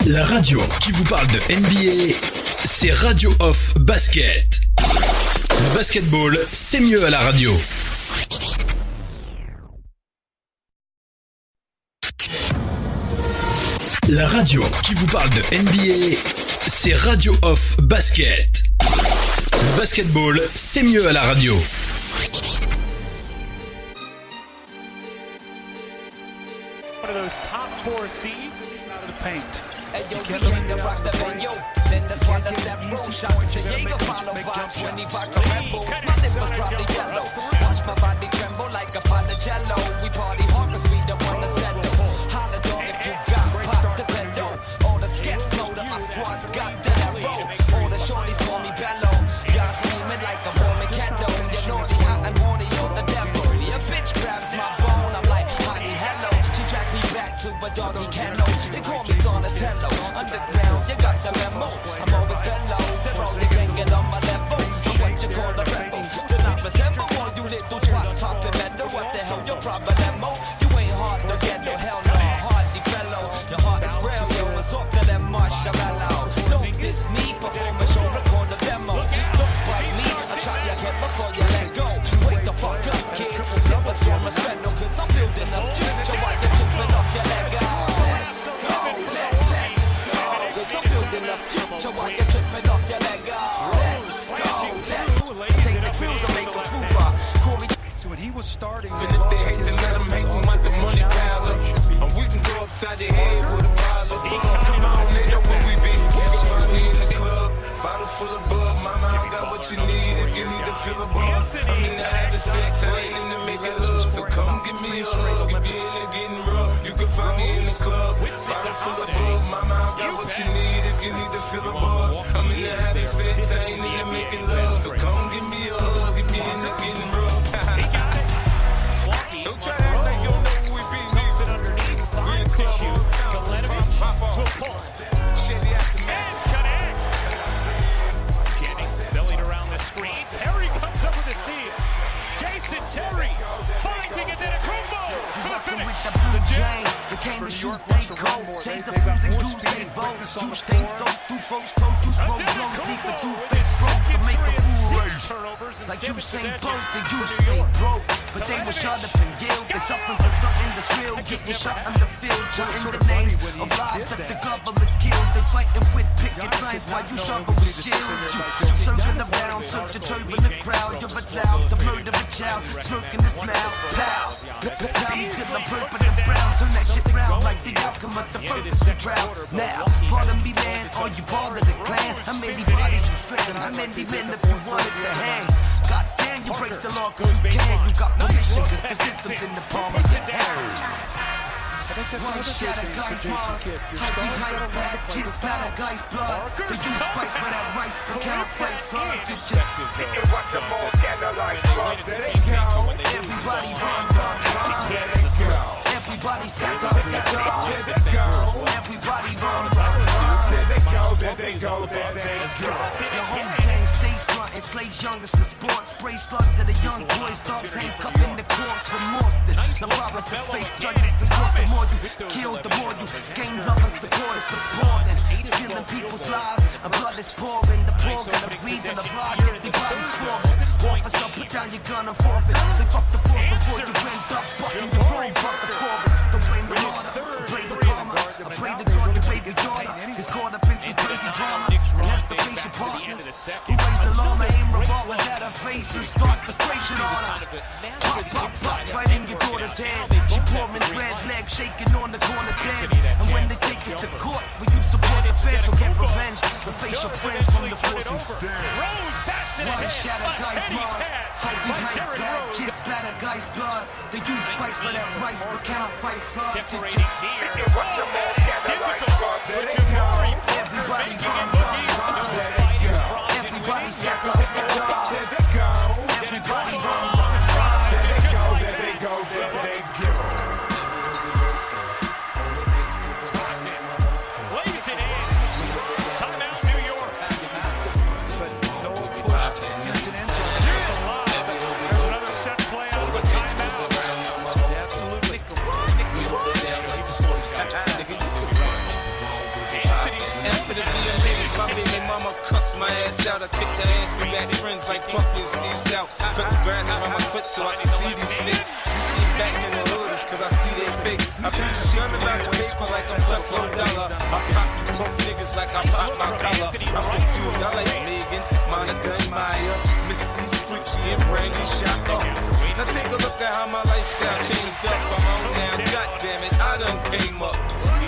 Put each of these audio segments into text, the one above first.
La radio qui vous parle de NBA, c'est Radio Off Basket. Le basketball, c'est mieux à la radio. La radio qui vous parle de NBA, c'est Radio Off Basket. Le basketball, c'est mieux à la radio. One of those top 4 seeds out of the paint. Hey yo, we came to rock the venue. Then that's why the several shots. Jaeger followed by 20 vodka Red Bulls. My lip was probably yellow. Watch my body tremble like a pot of jello. We party hard cause we don't wanna settle. Holla dog if you got pop the pedal. All the skets know that my squad's got that roll. All the shorties call me bellow. Y'all steaming like a Roman candle. You're naughty, hot and horny, you're the devil. Your bitch grabs my bone, I'm like, honey, hello. She drags me back to a doggy kennel. They call me Donatello. Underground, you got the memo. I'm always bellow. Zero, they can't get on my level. I'm what you call a rebel. Then I resemble all you little twats popping metal. What the hell, your problem? You ain't hard to get, no hell no. Hardy fellow, your heart is real, yo. It's softer than marshmallow. Don't diss me, perform a show, record a demo. Don't bite me, I try your head before you let go. Wake the fuck up, kid. Sip a storm of strength, cause I'm building up future while you're chipping off your leg out. Let's go, let's go. Cause I'm building up future while you're chipping off your leg out. Let's go, let's take the cruise and make a fupa. Call me. So when he was starting, And if they hate to let them hate, we want the money pile up. And we can go upside the head with a bottle of bug. Come on, they know where we be. You can find me in the club, bottle full of bug. Mama, I got what you need if you need to feel a buzz. I'm in the having sex, I ain't in the making love. So come give me a hug if you're in the getting rough. You can find me in the club, bottle full of bug. Mama, I got what you need if you need to feel a buzz. I'm in the having sex, I ain't in the making love. So come give me a hug if you're in the getting rough. Don't try to act like you don't know who we be. moves it underneath. Fine tissue. Kaletovic to pull. Shady after me. And connect. Jennings bellied around the screen. Terry comes up with a steal. Jason Terry finding it in a combo for the finish. With the blue jay, they came to shoot, they go. Taste the fools and Jews, they vote. Juice stains soaked through folks' clothes. Juice roll blows, leave the two face broke to make a fool rage. Turnovers Like Usain Bolt, the youth stay broke. But they was shot up and guilt. They suffering for something that's real. Getting shot on the field, shouting the names of lives that the government's killed. They fighting with picket signs while you shovel with shields. You circling around, search a turban the crowd. You're allowed to murder a child, smirking the smile. Pow! Pow me till I'm purple and brown. Turn that shit round like the outcome of the Ferguson drought. Now, pardon me, man, are you part of the clan? How many bodies you slam? How many men if you wanted to hang? God damn, you break the law cause you can. You got permission cause the system's in the palm of your hand. One shot of guy's mars, hype behind bad, just splatter guy's blood. The youth fights for that rice, but can't fight hard to just sit and watch them all scatter like blood. There they go. everybody run, run, run. There they go. Everybody scatter, scatter. There they go. Everybody run, run, run. There they go. There they go. There they go. Your home gang stays front and slays youngest for sports. Spray slugs at the young boys, dogs handcuffing the corpse for monsters. The power to face judges and court. The more you kill, the more you gain love and support is supporting. Stealing people's lives, and blood is pouring. The poor got a reason to rise, everybody's falling. Officer, put down your gun and forfeit. Say fuck the force before you end up bucking your own bucket for it. Don't blame the martyr, blame the karma. I pray to God your baby daughter is caught up in some crazy drama. And that's the face your partners who raise the llama, aim revolvers at her face and start the station on her. Pop, pop, pop, right in your daughter's head. She pouring red leg, shaking on the corner dead. And when they take us to court, will you support the feds or get revenge and face your friends from the force instead? One shot of guy's Mars, hype behind back, just splatter guy's blood. The youth fights for that rice, but can't fight hard to just Sit and watch them all scatter like blood. There they go. everybody run, run, run. There they go. Everybody scatter, scatter. There they go. Everybody run, run, run. There they go. There they go. There they go. Lays it in. Timeout, New York. But Noah pushed Houston into it. There's another set play out of the timeout. Absolutely. We hold it down like it's supposed to. Nigga, you can find me. my ass out. I kick the ass, we back friends like Puffy and Steve Stout. Cut the grass around my foot so I can see these sticks. You see them back in the hood, it's cause I see they fake. I preach a sermon about the paper like I'm Creflo Dollar. I pop you punk niggas like I pop my collar. I'm confused, I like Megan, Monica and Maya, Missy's freaky and Brandy shot up. Now take a look at how my lifestyle changed up. I'm on now, goddammit, I done came up.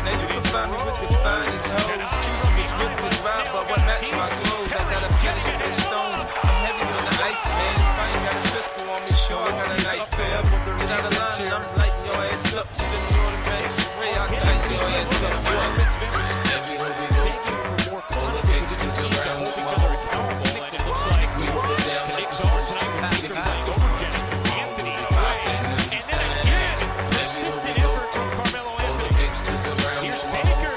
Now you can find me with the finest hoes. Choosing which whip to drive, but what match my clothes. I got a fetish for stones. I'm heavy on the ice, man. If I ain't got a pistol on me, sure I got a knife, fam. Get out of line and I'm lighting your ass up. Send me automatic spray, I'll tight your ass up. Every hoe we go through, all the gangsters around with my hoe. We hold it down like we're supposed to. Nigga, like the front. We be poppin' and every hoe we go through, all the gangsters around with my hoe.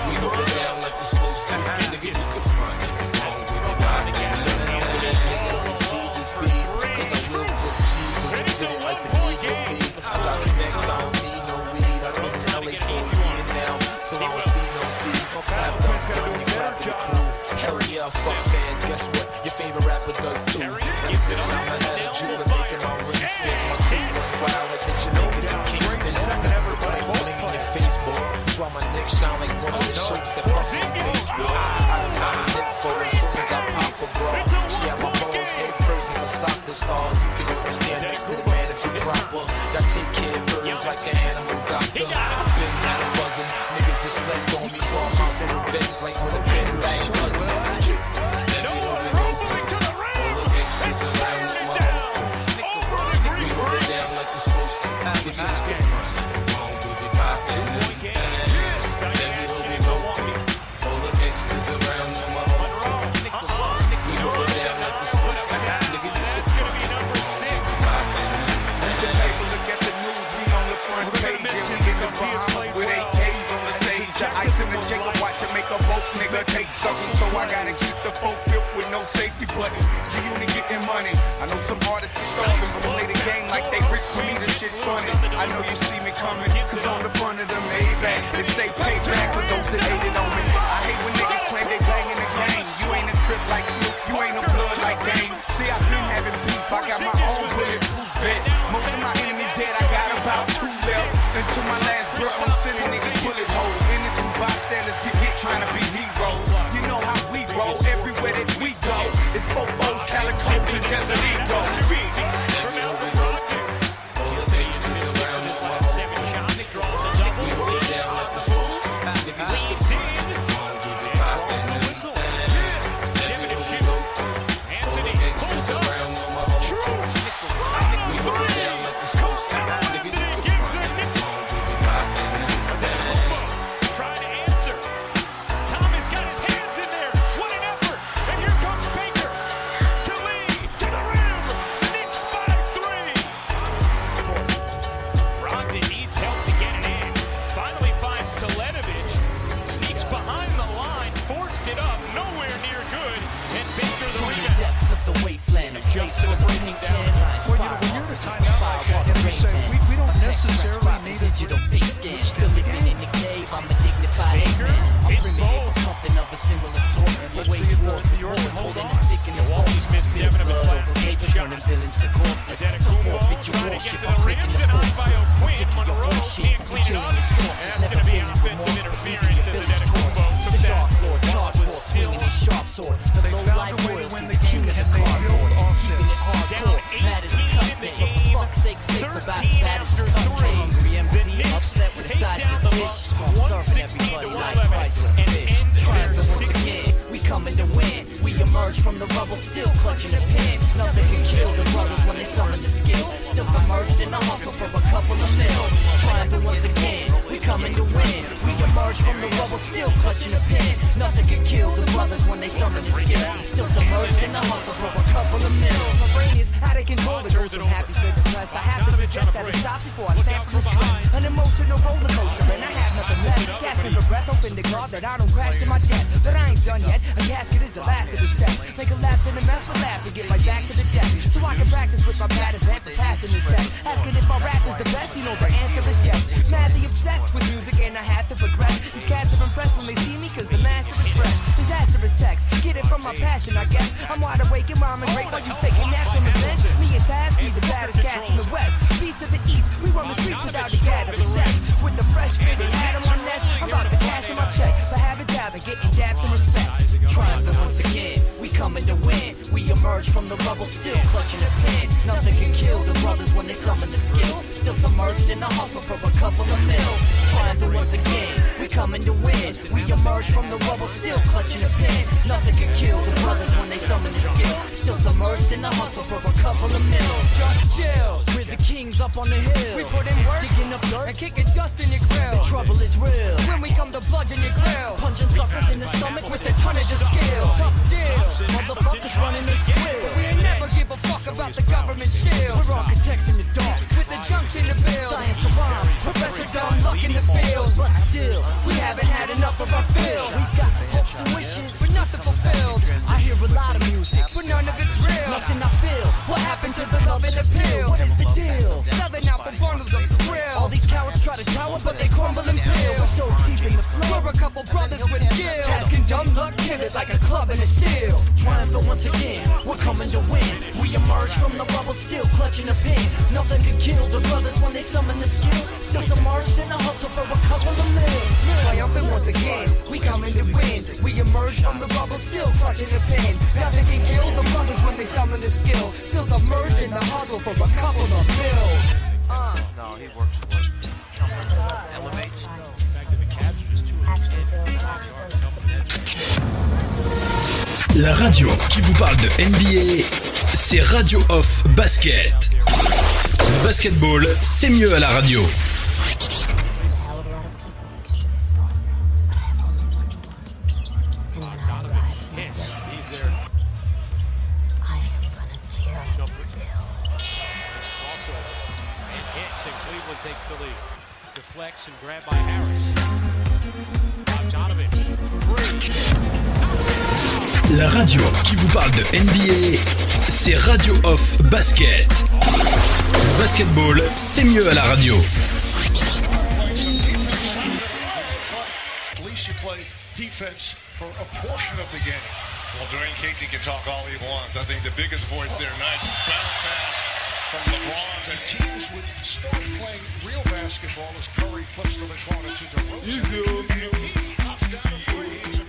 We hold it down like we're supposed to. Nigga, you can front if you want. We be poppin' and nigga don't exceed your speed, cause I will put G's on it, fit it like the Negro beat. I got connects, I don't need no weed. I've been in LA for a year now, so I don't see no seeds. After I'm done, you grab your crew. Hell yeah, fuck fans, guess what? Your favorite rapper does too. Every minute I'm ahead of you and making my ring spin. My crew run wild like the Jamaicans in Kingston. Remember the bling bling in your face, boy. That's why my neck shine like one of the shirts that Puffy and Mace wore. I done found a lip for as soon as I pop a bra. She had my bones head first like a soccer star. You can only stand next to the man if you're proper. I take care of birds like an animal doctor. I've been had a buzzing. Niggas just slept on me, so I'm out for revenge like when the Ben back cousins. every hoe we go through, all the gangsters around with my hoe. We hold it down like we're supposed to. Nigga, you can front if you want. We be poppin' and every hoe we go through, all the gangsters around with my hoe. We hold it down like we're supposed to. Nigga, you can front if you want. We be poppin' and look at the news, we on the front page. Yeah, we in the Bahamas with AKs on the stage. The ice in the Jacob watch it make a broke nigga take something. So I gotta keep the 4/5 with no safety button. G-Unit getting money. I know some artists are stalking, but play the game like they rich. To me, the shit funny. I know you see me coming, cause on the front of the Maybach, they say payback for those that hated on me. I hate when niggas claim they banging the game. You ain't a crip like Snoop, you ain't a blood like Dame. See, I've been having beef, I got my own bulletproof vest. Most of my enemies dead, I got about 2 left. Until my last breath, I'm sending niggas bullet holes. Innocent bystanders get hit trying to be heroes. You know how we roll, everywhere that we go. It's fofos, calicos, and Desert Eagle. every hoe we go through, all the gangsters around with my hoe. We hold it down like we're supposed to. Nigga, you can front if you want. We be poppin' and every hoe we go through, all the gangsters around with my hoe. We hold it down like we're supposed to. Nigga, you can front if you want. We be poppin' and Trying to answer. Thomas got his hands in there. What an effort. And here comes Baker to lead to the rim. Knicks by 3. Brogdon needs help to get it in. Finally finds Teletovic. Sneaks behind the line. Forced it up. Nowhere near good. And Baker the rebound. Depths of the wasteland, a place where the pink headlines Well, when you're the timeout like that, and we say we don't necessarily need a digital face scan. Still living in the cave, I'm a dignified man. I'm bringing here for something of a similar sort. The way towards the boards, holding a stick in the wall. He's missed 7 of his last 8 shots. Turning villains to corpses. So forfeit your Trying to worship, get to I'm the breaking rims the and on force. by O'Quinn. I'm Monroe your shit, can't I'm clean it killing up. your sources. That's Never going to be feeling offensive remorse, but interference leaving as your village Antetokounmpo torch. took The that. Dark Lord, charge was force, swinging his sharp sword. The They low found life a way to royalty, win the the king game, of the and they cardboard. built off Keeping it this. hardcore, mad as a 18 cuss in the man. But for game, fuck's sake, fakes about as 13 bad as a after cup. 3. Hungry The MC, Knicks upset with the take size down of the his fish. Bucks, So I'm serving 160 everybody to like 11. Christ with And fish. end Triumphant once 60. again, we coming to win. We emerge from the rubble, still clutching the pen. Nothing can kill the brothers when they summon the skill. Still submerged in the hustle for a couple of mil. Triumphant once again, we coming to win. We emerge from the rubble, still clutching the pen. Nothing can kill the brothers when they summon the skill. Still submerged in the hustle for a couple of mil. My brain is out of control, it goes from happy to depressed. I have to suggest that it stops before I stamp for stress. An emotional roller coaster, and I have nothing left. Gasping for breath, hoping to God that I don't crash to my death. But I ain't done yet. A casket is the last of the steps. Make a lapse in the mess, but laugh to get right back to the deck. So I can practice with my bad event for passing this test. Asking if my rap is the best, you know the answer is yes. Madly obsessed with music, and I have to progress. These cats are impressed when they see me, cause the master is fresh. Disastrous text, get my passion, I guess. I'm wide awake and rhyming great while you taking naps on the bench. Me and Taz be the baddest cats in the West. Beast of the East, we run the streets without a gap to protect. With the fresh fitted hat on my nest, I'm about to cash in my check. For having dabbing, getting dabs and respect. Triumphant once again, we coming to win. We emerge from the rubble, still clutching a pen. Nothing can kill the brothers when they summon the skill. Still submerged in the hustle for a couple of mil. Triumphant once again, we coming to win. We emerge from the rubble, still clutching a pen. Nothing can kill the brothers when they summon the skill. Still submerged in the hustle for a couple of mil. Just chill, we're the kings up on the hill. We put in work, digging up dirt, and kicking dust in your grill. The trouble is real when we come to bludgeon your grill. Punching suckers in the stomach with the tonnage of skill. Tough deal, motherfuckers running the skill. We ain't never give a fuck about the government shield. We're architects in the dark with the junction to build. Science of rhymes, Professor Dumb Luck in the field. But still, we haven't had enough of our fill. We got hopes and wishes, but nothing fulfilled. I hear a lot of music, but none of it's real. Nothing I feel. What happened to the love and appeal? What is the deal? Selling out for bundles of skrill. All these cowards try to tower, but they crumble and peel. We're so deep in the flow. We're a couple brothers with gills. Asking Dumb Luck, kill it like a club and a seal. Triumphant once again, we're coming to win. We emerge from the rubble, still clutching a pin. Nothing can kill the brothers when they summon the skill. Still submerged in the hustle for a couple of mil. Triumphant once again, we coming to win. We emerge from the rubble, still clutching a pin. Nothing can kill the brothers when they summon the skill. Still submerged in the hustle for a couple of mil. No, he works for it. Elevates. La radio qui vous parle de NBA, c'est Radio Off Basket. Le basketball, c'est mieux à la radio. Takes the lead. Deflects and grabbed by Harris. Bogdanovic. Free. La radio qui vous parle de NBA, c'est Radio Off Basket. Le basketball, c'est mieux à la radio. At least you play defense for a portion of the game. Well, Dwayne Casey can talk all he wants. I think the biggest voice there, nice bounce pass from LeBron. And teams would start playing real basketball as Curry flips to the corner to DeRozan. He knocked down a free. You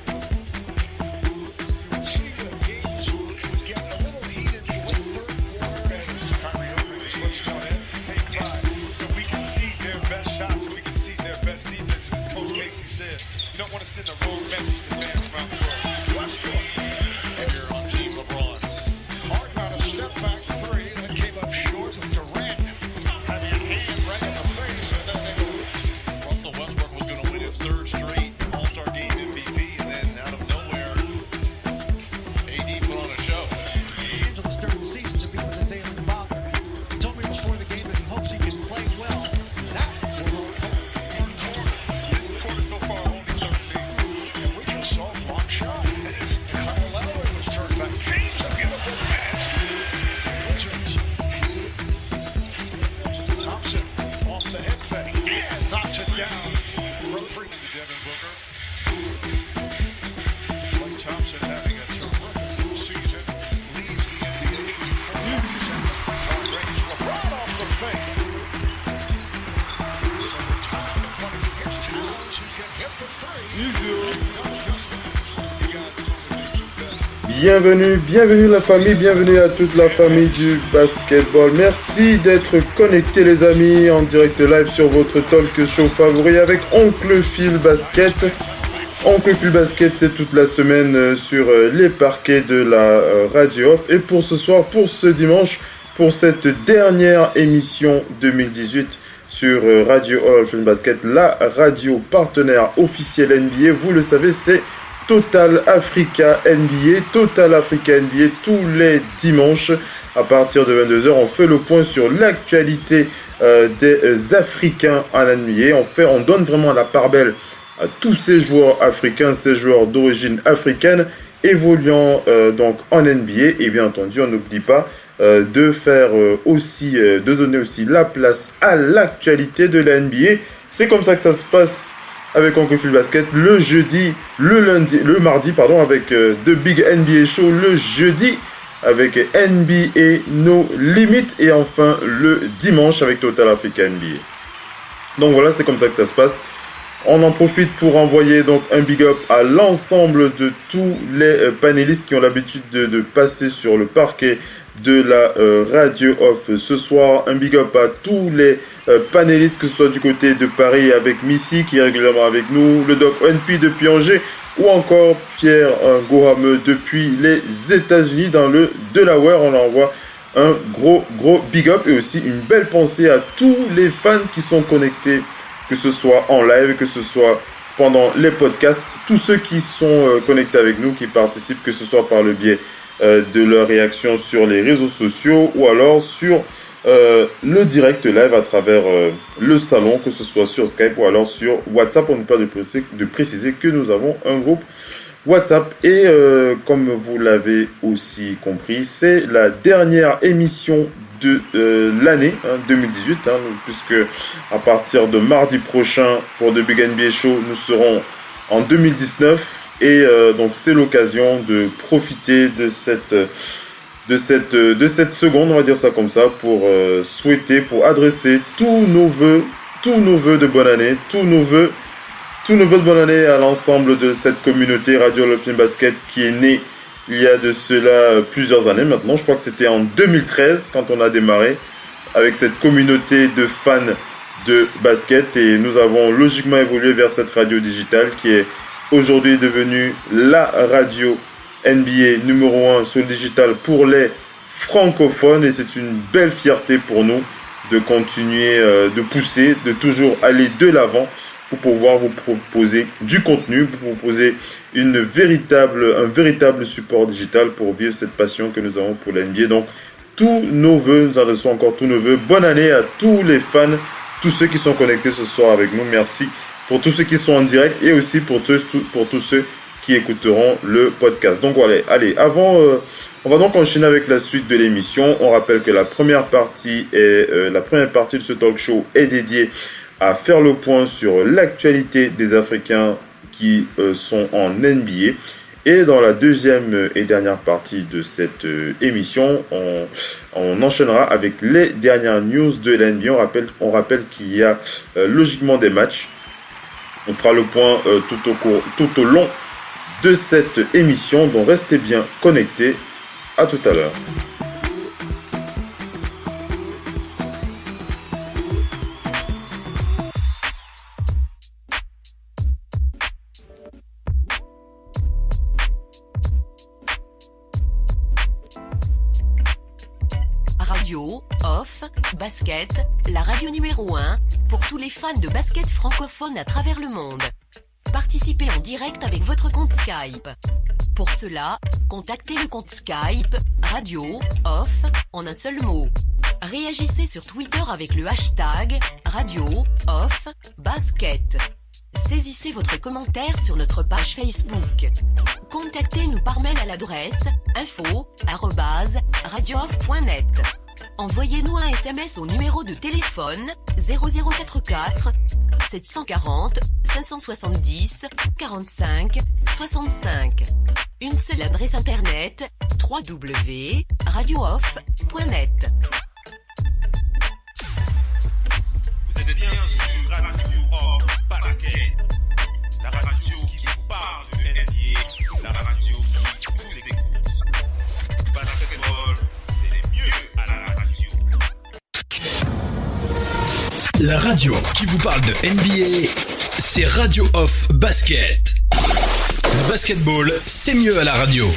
would see the games would get a little heated in the third quarter as Kyrie Irving slips down in. Take five. So we can see their best shots and we can see their best defense. As Coach Casey said, you don't want to send a wrong message to fans around the world. Westbrook. If you're on Team LeBron. Harden on a step back three that came up short with Durant having a hand right in the face, and then they go. Russell Westbrook was going to win his third straight All-Star Game MVP, and then out of nowhere, AD put on a show. Angeles during the season to be with his alien father. He told me before the game that he hopes he can play well. That will This quarter so far, only 13. And we just saw a block shot. Kyle Lowry was turned back. James, a beautiful pass. Richards. Thompson off the head fake and knocks it down. Rotary to Devin Booker. Klay Thompson having a terrific season. Leads the NBA. Range LeBron off the fake. So the time to play against Towns who can hit the three. Bienvenue la famille, bienvenue à toute la famille du basketball. Merci d'être connectés les amis en direct live sur votre talk show favori avec Oncle Phil Basket. Oncle Phil Basket, c'est toute la semaine sur les parquets de la Radio Off. Et pour ce soir, pour ce dimanche, pour cette dernière émission 2018 sur Radio Off Phil Basket, la radio partenaire officielle NBA, vous le savez, c'est Total Africa NBA. Total Africa NBA tous les dimanches à partir de 22h. On fait le point sur l'actualité des Africains en NBA. On donne vraiment la part belle à tous ces joueurs africains, ces joueurs d'origine africaine évoluant donc en NBA. Et bien entendu, on n'oublie pas de faire aussi, de donner aussi la place à l'actualité de la NBA. C'est comme ça que ça se passe avec Oncle Phil Basket, le mardi avec The Big NBA Show, le jeudi avec NBA No Limit et enfin le dimanche avec Total Africa NBA. Donc voilà, c'est comme ça que ça se passe. On en profite pour envoyer donc un big up à l'ensemble de tous les panélistes qui ont l'habitude de passer sur le parquet de la Radio Off ce soir. Un big up à tous les panélistes, que ce soit du côté de Paris avec Missy qui est régulièrement avec nous, le Doc ONP depuis Angers ou encore Pierre Gohameux depuis les États-Unis dans le Delaware. On envoie un gros big up et aussi une belle pensée à tous les fans qui sont connectés, que ce soit en live, que ce soit pendant les podcasts, tous ceux qui sont connectés avec nous, qui participent, que ce soit par le biais de leur réaction sur les réseaux sociaux ou alors sur le direct live à travers le salon, que ce soit sur Skype ou alors sur WhatsApp. On ne peut pas de préciser que nous avons un groupe WhatsApp et comme vous l'avez aussi compris, c'est la dernière émission de l'année 2018, puisque à partir de mardi prochain pour The Big NBA Show, nous serons en 2019 et donc c'est l'occasion de profiter de cette seconde, on va dire ça comme ça, pour souhaiter, pour adresser tous nos vœux de bonne année, tous nos vœux de bonne année à l'ensemble de cette communauté Radio Love Film Basket qui est née il y a de cela plusieurs années maintenant. Je crois que c'était en 2013 quand on a démarré avec cette communauté de fans de basket et nous avons logiquement évolué vers cette radio digitale qui est aujourd'hui devenue la radio NBA numéro 1 sur le digital pour les francophones et c'est une belle fierté pour nous de continuer de pousser, de toujours aller de l'avant pour pouvoir vous proposer du contenu, pour vous proposer un véritable support digital pour vivre cette passion que nous avons pour la NBA. Donc, tous nos vœux, nous adressons encore tous nos vœux. Bonne année à tous les fans, tous ceux qui sont connectés ce soir avec nous. Merci pour tous ceux qui sont en direct et aussi pour tous ceux qui écouteront le podcast. Donc, voilà, allez, on va donc enchaîner avec la suite de l'émission. On rappelle que la première partie de ce talk show est dédiée à faire le point sur l'actualité des Africains qui sont en NBA. Et dans la deuxième et dernière partie de cette émission, on enchaînera avec les dernières news de la NBA. On rappelle qu'il y a logiquement des matchs. On fera le point tout au long de cette émission. Donc restez bien connectés. À tout à l'heure. Radio Off Basket, la radio numéro 1 pour tous les fans de basket francophone à travers le monde. Participez en direct avec votre compte Skype. Pour cela, contactez le compte Skype Radio Off en un seul mot. Réagissez sur Twitter avec le hashtag Radio Off Basket. Saisissez votre commentaire sur notre page Facebook. Contactez-nous par mail à l'adresse info@radiooff.net. Envoyez-nous un SMS au numéro de téléphone 0044 740 570 45 65. Une seule adresse internet www.radiooff.net. Vous êtes bien sur Radio Off Basket, la radio qui vous parle de NBA, la radio qui vous écoute. Basketball, c'est mieux à la radio. La radio qui vous parle de NBA, c'est Radio Off Basket. Le basketball, c'est mieux à la radio.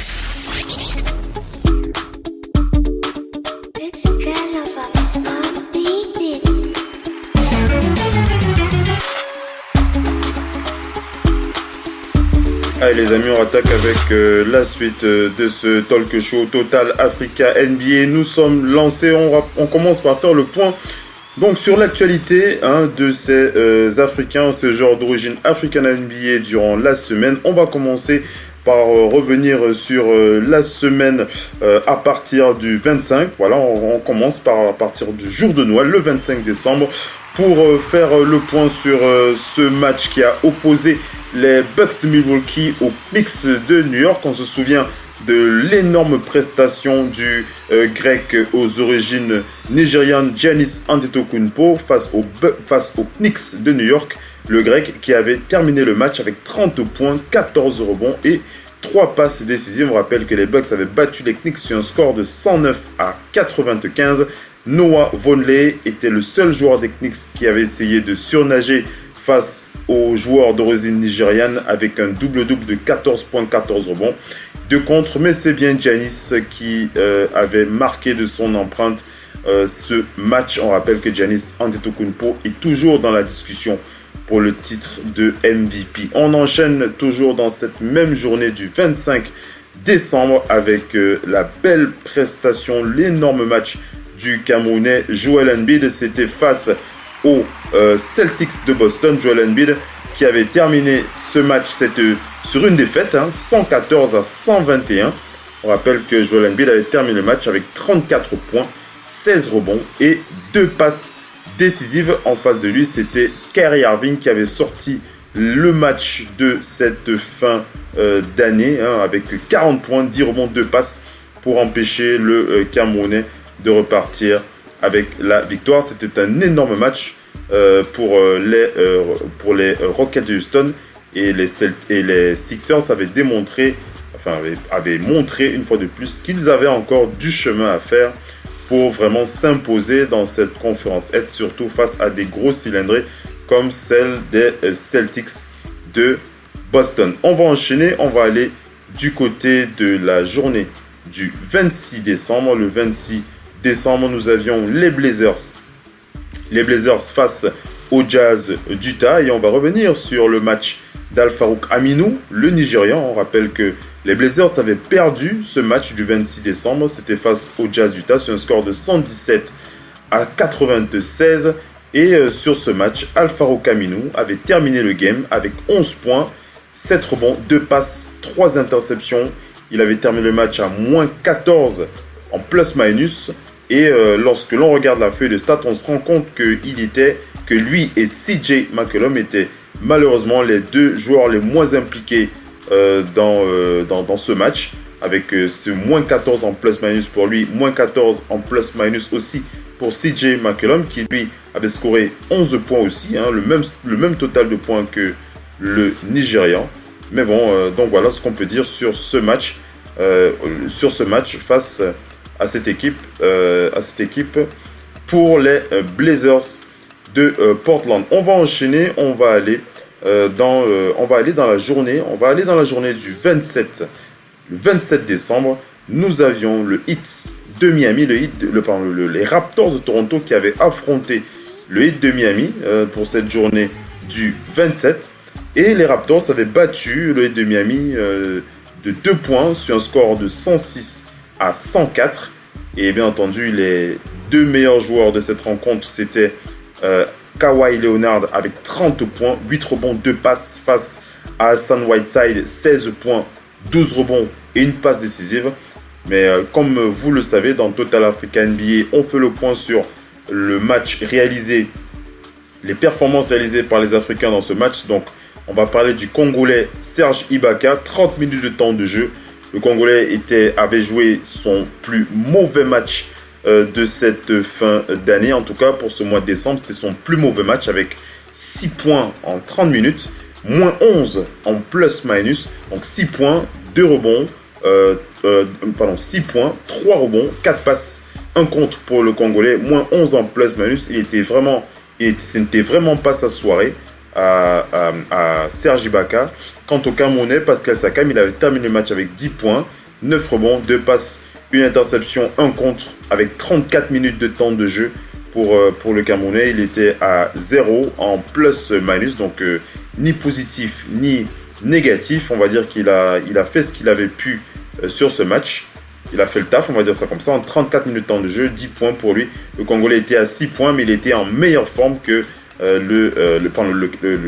Allez les amis, on attaque avec la suite de ce talk show Total Africa NBA. Nous sommes lancés, on commence par faire le point donc sur l'actualité de ces Africains, ces joueurs d'origine africaine NBA durant la semaine. On va commencer par revenir sur la semaine à partir du 25. Voilà, on commence à partir du jour de Noël, le 25 décembre. pour faire le point sur ce match qui a opposé les Bucks de Milwaukee aux Knicks de New York. On se souvient de l'énorme prestation du grec aux origines nigérianes Giannis Antetokounmpo face aux Knicks de New York. Le grec qui avait terminé le match avec 30 points, 14 rebonds et 3 passes décisives. On rappelle que les Bucks avaient battu les Knicks sur un score de 109-95. Noah Vonleh était le seul joueur des Knicks qui avait essayé de surnager face aux joueurs d'origine nigériane avec un double-double de 14 points, 14 rebonds. De contre, mais c'est bien Giannis qui avait marqué de son empreinte ce match. On rappelle que Giannis Antetokounmpo est toujours dans la discussion pour le titre de MVP. On enchaîne toujours dans cette même journée du 25 décembre avec la belle prestation, l'énorme match du Camerounais Joel Embiid. C'était face aux Celtics de Boston. Joel Embiid qui avait terminé ce match sur une défaite, 114-121. On rappelle que Joel Embiid avait terminé le match avec 34 points, 16 rebonds et 2 passes décisive. En face de lui, c'était Kyrie Irving qui avait sorti le match de cette fin d'année avec 40 points, 10 rebonds, 2 passes pour empêcher le Camerounais de repartir avec la victoire. C'était un énorme match pour les Rockets de Houston et les Sixers avaient montré une fois de plus qu'ils avaient encore du chemin à faire pour vraiment s'imposer dans cette conférence Est, surtout face à des gros cylindrés comme celle des Celtics de Boston. On va enchaîner, on va aller du côté de la journée du 26 décembre. Le 26 décembre, nous avions les Blazers face au Jazz d'Utah et on va revenir sur le match d'Al-Farouq Aminu, le Nigérian. On rappelle que les Blazers avaient perdu ce match du 26 décembre. C'était face au Jazz d'Utah sur un score de 117-96. Et sur ce match, Al-Farouq Aminu avait terminé le game avec 11 points, 7 rebonds, 2 passes, 3 interceptions. Il avait terminé le match à moins 14 en plus-minus. Et lorsque l'on regarde la feuille de stats, on se rend compte que lui et CJ McCollum étaient malheureusement les deux joueurs les moins impliqués dans ce match, avec ce moins 14 en plus-minus pour lui, moins 14 en plus-minus aussi pour CJ McCollum, qui lui avait scoré 11 points aussi, le même total de points que le Nigérian. Mais bon, donc voilà ce qu'on peut dire sur ce match face à cette équipe pour les Blazers de Portland. On va enchaîner, on va aller dans la journée du 27 décembre. Nous avions le Heat de Miami, les Raptors de Toronto qui avaient affronté le Heat de Miami pour cette journée du 27. Et les Raptors avaient battu le Heat de Miami de 2 points sur un score de 106-104. Et bien entendu, les deux meilleurs joueurs de cette rencontre, c'était Kawhi Leonard avec 30 points, 8 rebonds, 2 passes face à Hassan Whiteside, 16 points, 12 rebonds et une passe décisive. Mais comme vous le savez, dans Total Africa NBA, on fait le point sur le match réalisé, les performances réalisées par les Africains dans ce match. Donc, on va parler du Congolais Serge Ibaka, 30 minutes de temps de jeu. Le Congolais avait joué son plus mauvais match de cette fin d'année. En tout cas, pour ce mois de décembre, c'était son plus mauvais match avec 6 points en 30 minutes, moins 11 en plus-minus. Donc 6 points, 2 rebonds, 6 points, 3 rebonds, 4 passes, 1 contre pour le Congolais, moins 11 en plus-minus. Ce n'était vraiment pas sa soirée à Serge Ibaka. Quant au Camerounais, Pascal Sakam, il avait terminé le match avec 10 points, 9 rebonds, 2 passes, une interception, 1 contre, avec 34 minutes de temps de jeu pour le Camerounais. Il était à 0 en plus-minus, donc ni positif ni négatif. On va dire qu'il a fait ce qu'il avait pu sur ce match. Il a fait le taf, on va dire ça comme ça, en 34 minutes de temps de jeu, 10 points pour lui. Le Congolais était à 6 points, mais il était en meilleure forme que le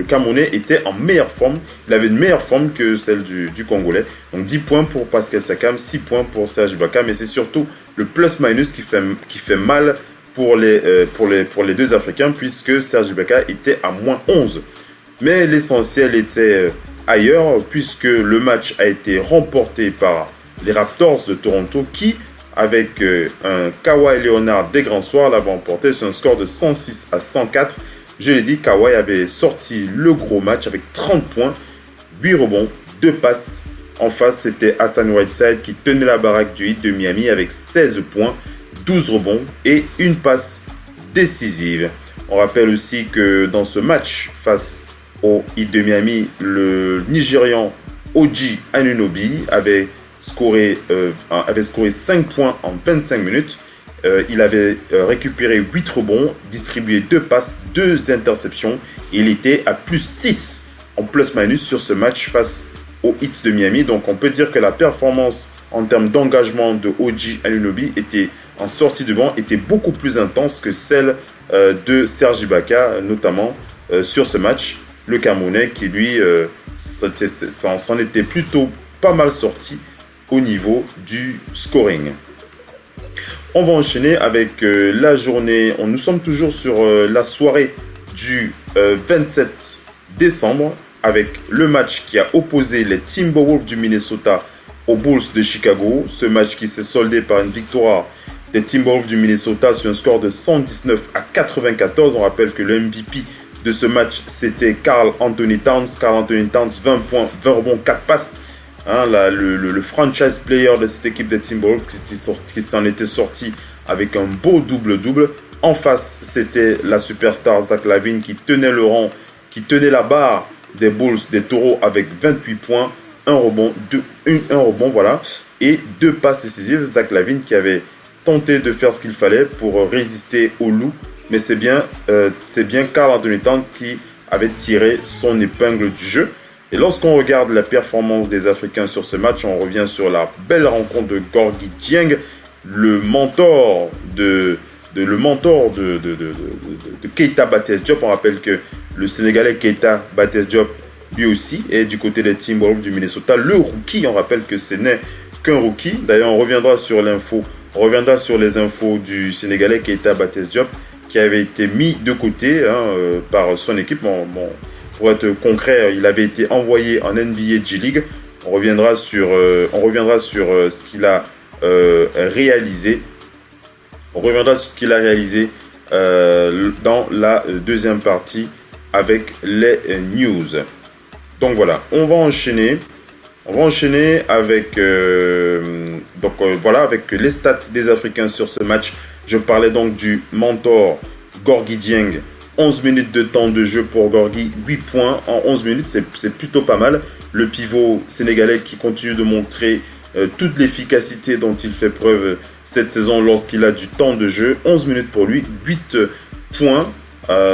Camerounais était en meilleure forme. Il avait une meilleure forme que celle du Congolais. Donc 10 points pour Pascal Sakam, 6 points pour Serge Ibaka. Mais c'est surtout le plus-minus qui fait mal pour les deux Africains, puisque Serge Ibaka était à moins 11. Mais l'essentiel était ailleurs, puisque le match a été remporté par les Raptors de Toronto, qui, avec un Kawhi Leonard des grands soirs, l'avait remporté sur un score de 106-104. Je l'ai dit, Kawhi avait sorti le gros match avec 30 points, 8 rebonds, 2 passes. En face, c'était Hassan Whiteside qui tenait la baraque du Heat de Miami avec 16 points, 12 rebonds et une passe décisive. On rappelle aussi que dans ce match face au Heat de Miami, le Nigérian OG Anunoby avait scoré 5 points en 25 minutes. Il avait récupéré 8 rebonds, distribué 2 passes, 2 interceptions. Il était à plus 6 en plus-minus sur ce match face au Heat de Miami. Donc on peut dire que la performance en termes d'engagement de OG Anunoby était en sortie de banc était beaucoup plus intense que celle de Serge Ibaka, notamment sur ce match. Le Camerounais qui lui s'en était plutôt pas mal sorti au niveau du scoring. On va enchaîner avec la journée. Nous sommes toujours sur la soirée du 27 décembre avec le match qui a opposé les Timberwolves du Minnesota aux Bulls de Chicago. Ce match qui s'est soldé par une victoire des Timberwolves du Minnesota sur un score de 119-94. On rappelle que le MVP de ce match, c'était Karl Anthony Towns. Karl Anthony Towns, 20 points, 20 rebonds, 4 passes. Le franchise player de cette équipe des Timberwolves qui s'en était sorti avec un beau double-double. En face, c'était la superstar Zach LaVine qui tenait le rang, qui tenait la barre des Bulls, des Taureaux avec 28 points, un rebond, voilà, et 2 passes décisives. Zach LaVine qui avait tenté de faire ce qu'il fallait pour résister au loup, mais c'est bien Karl Anthony Towns qui avait tiré son épingle du jeu. Et lorsqu'on regarde la performance des Africains sur ce match, on revient sur la belle rencontre de Gorgui Dieng, le mentor de Keita Baptiste Diop. On rappelle que le Sénégalais Keita Baptiste Diop, lui aussi, est du côté des Timberwolves du Minnesota. Le rookie, on rappelle que ce n'est qu'un rookie. D'ailleurs, on reviendra sur les infos du Sénégalais Keita Baptiste Diop, qui avait été mis de côté par son équipe. Bon, pour être concret, il avait été envoyé en NBA G-League. On reviendra sur ce qu'il a réalisé. On reviendra sur ce qu'il a réalisé dans la deuxième partie avec les news. Donc voilà, on va enchaîner avec avec les stats des Africains sur ce match. Je parlais donc du mentor Gorgui Dieng. 11 minutes de temps de jeu pour Gorgui, 8 points en 11 minutes, c'est plutôt pas mal. Le pivot sénégalais qui continue de montrer toute l'efficacité dont il fait preuve cette saison lorsqu'il a du temps de jeu. 11 minutes pour lui, 8 points,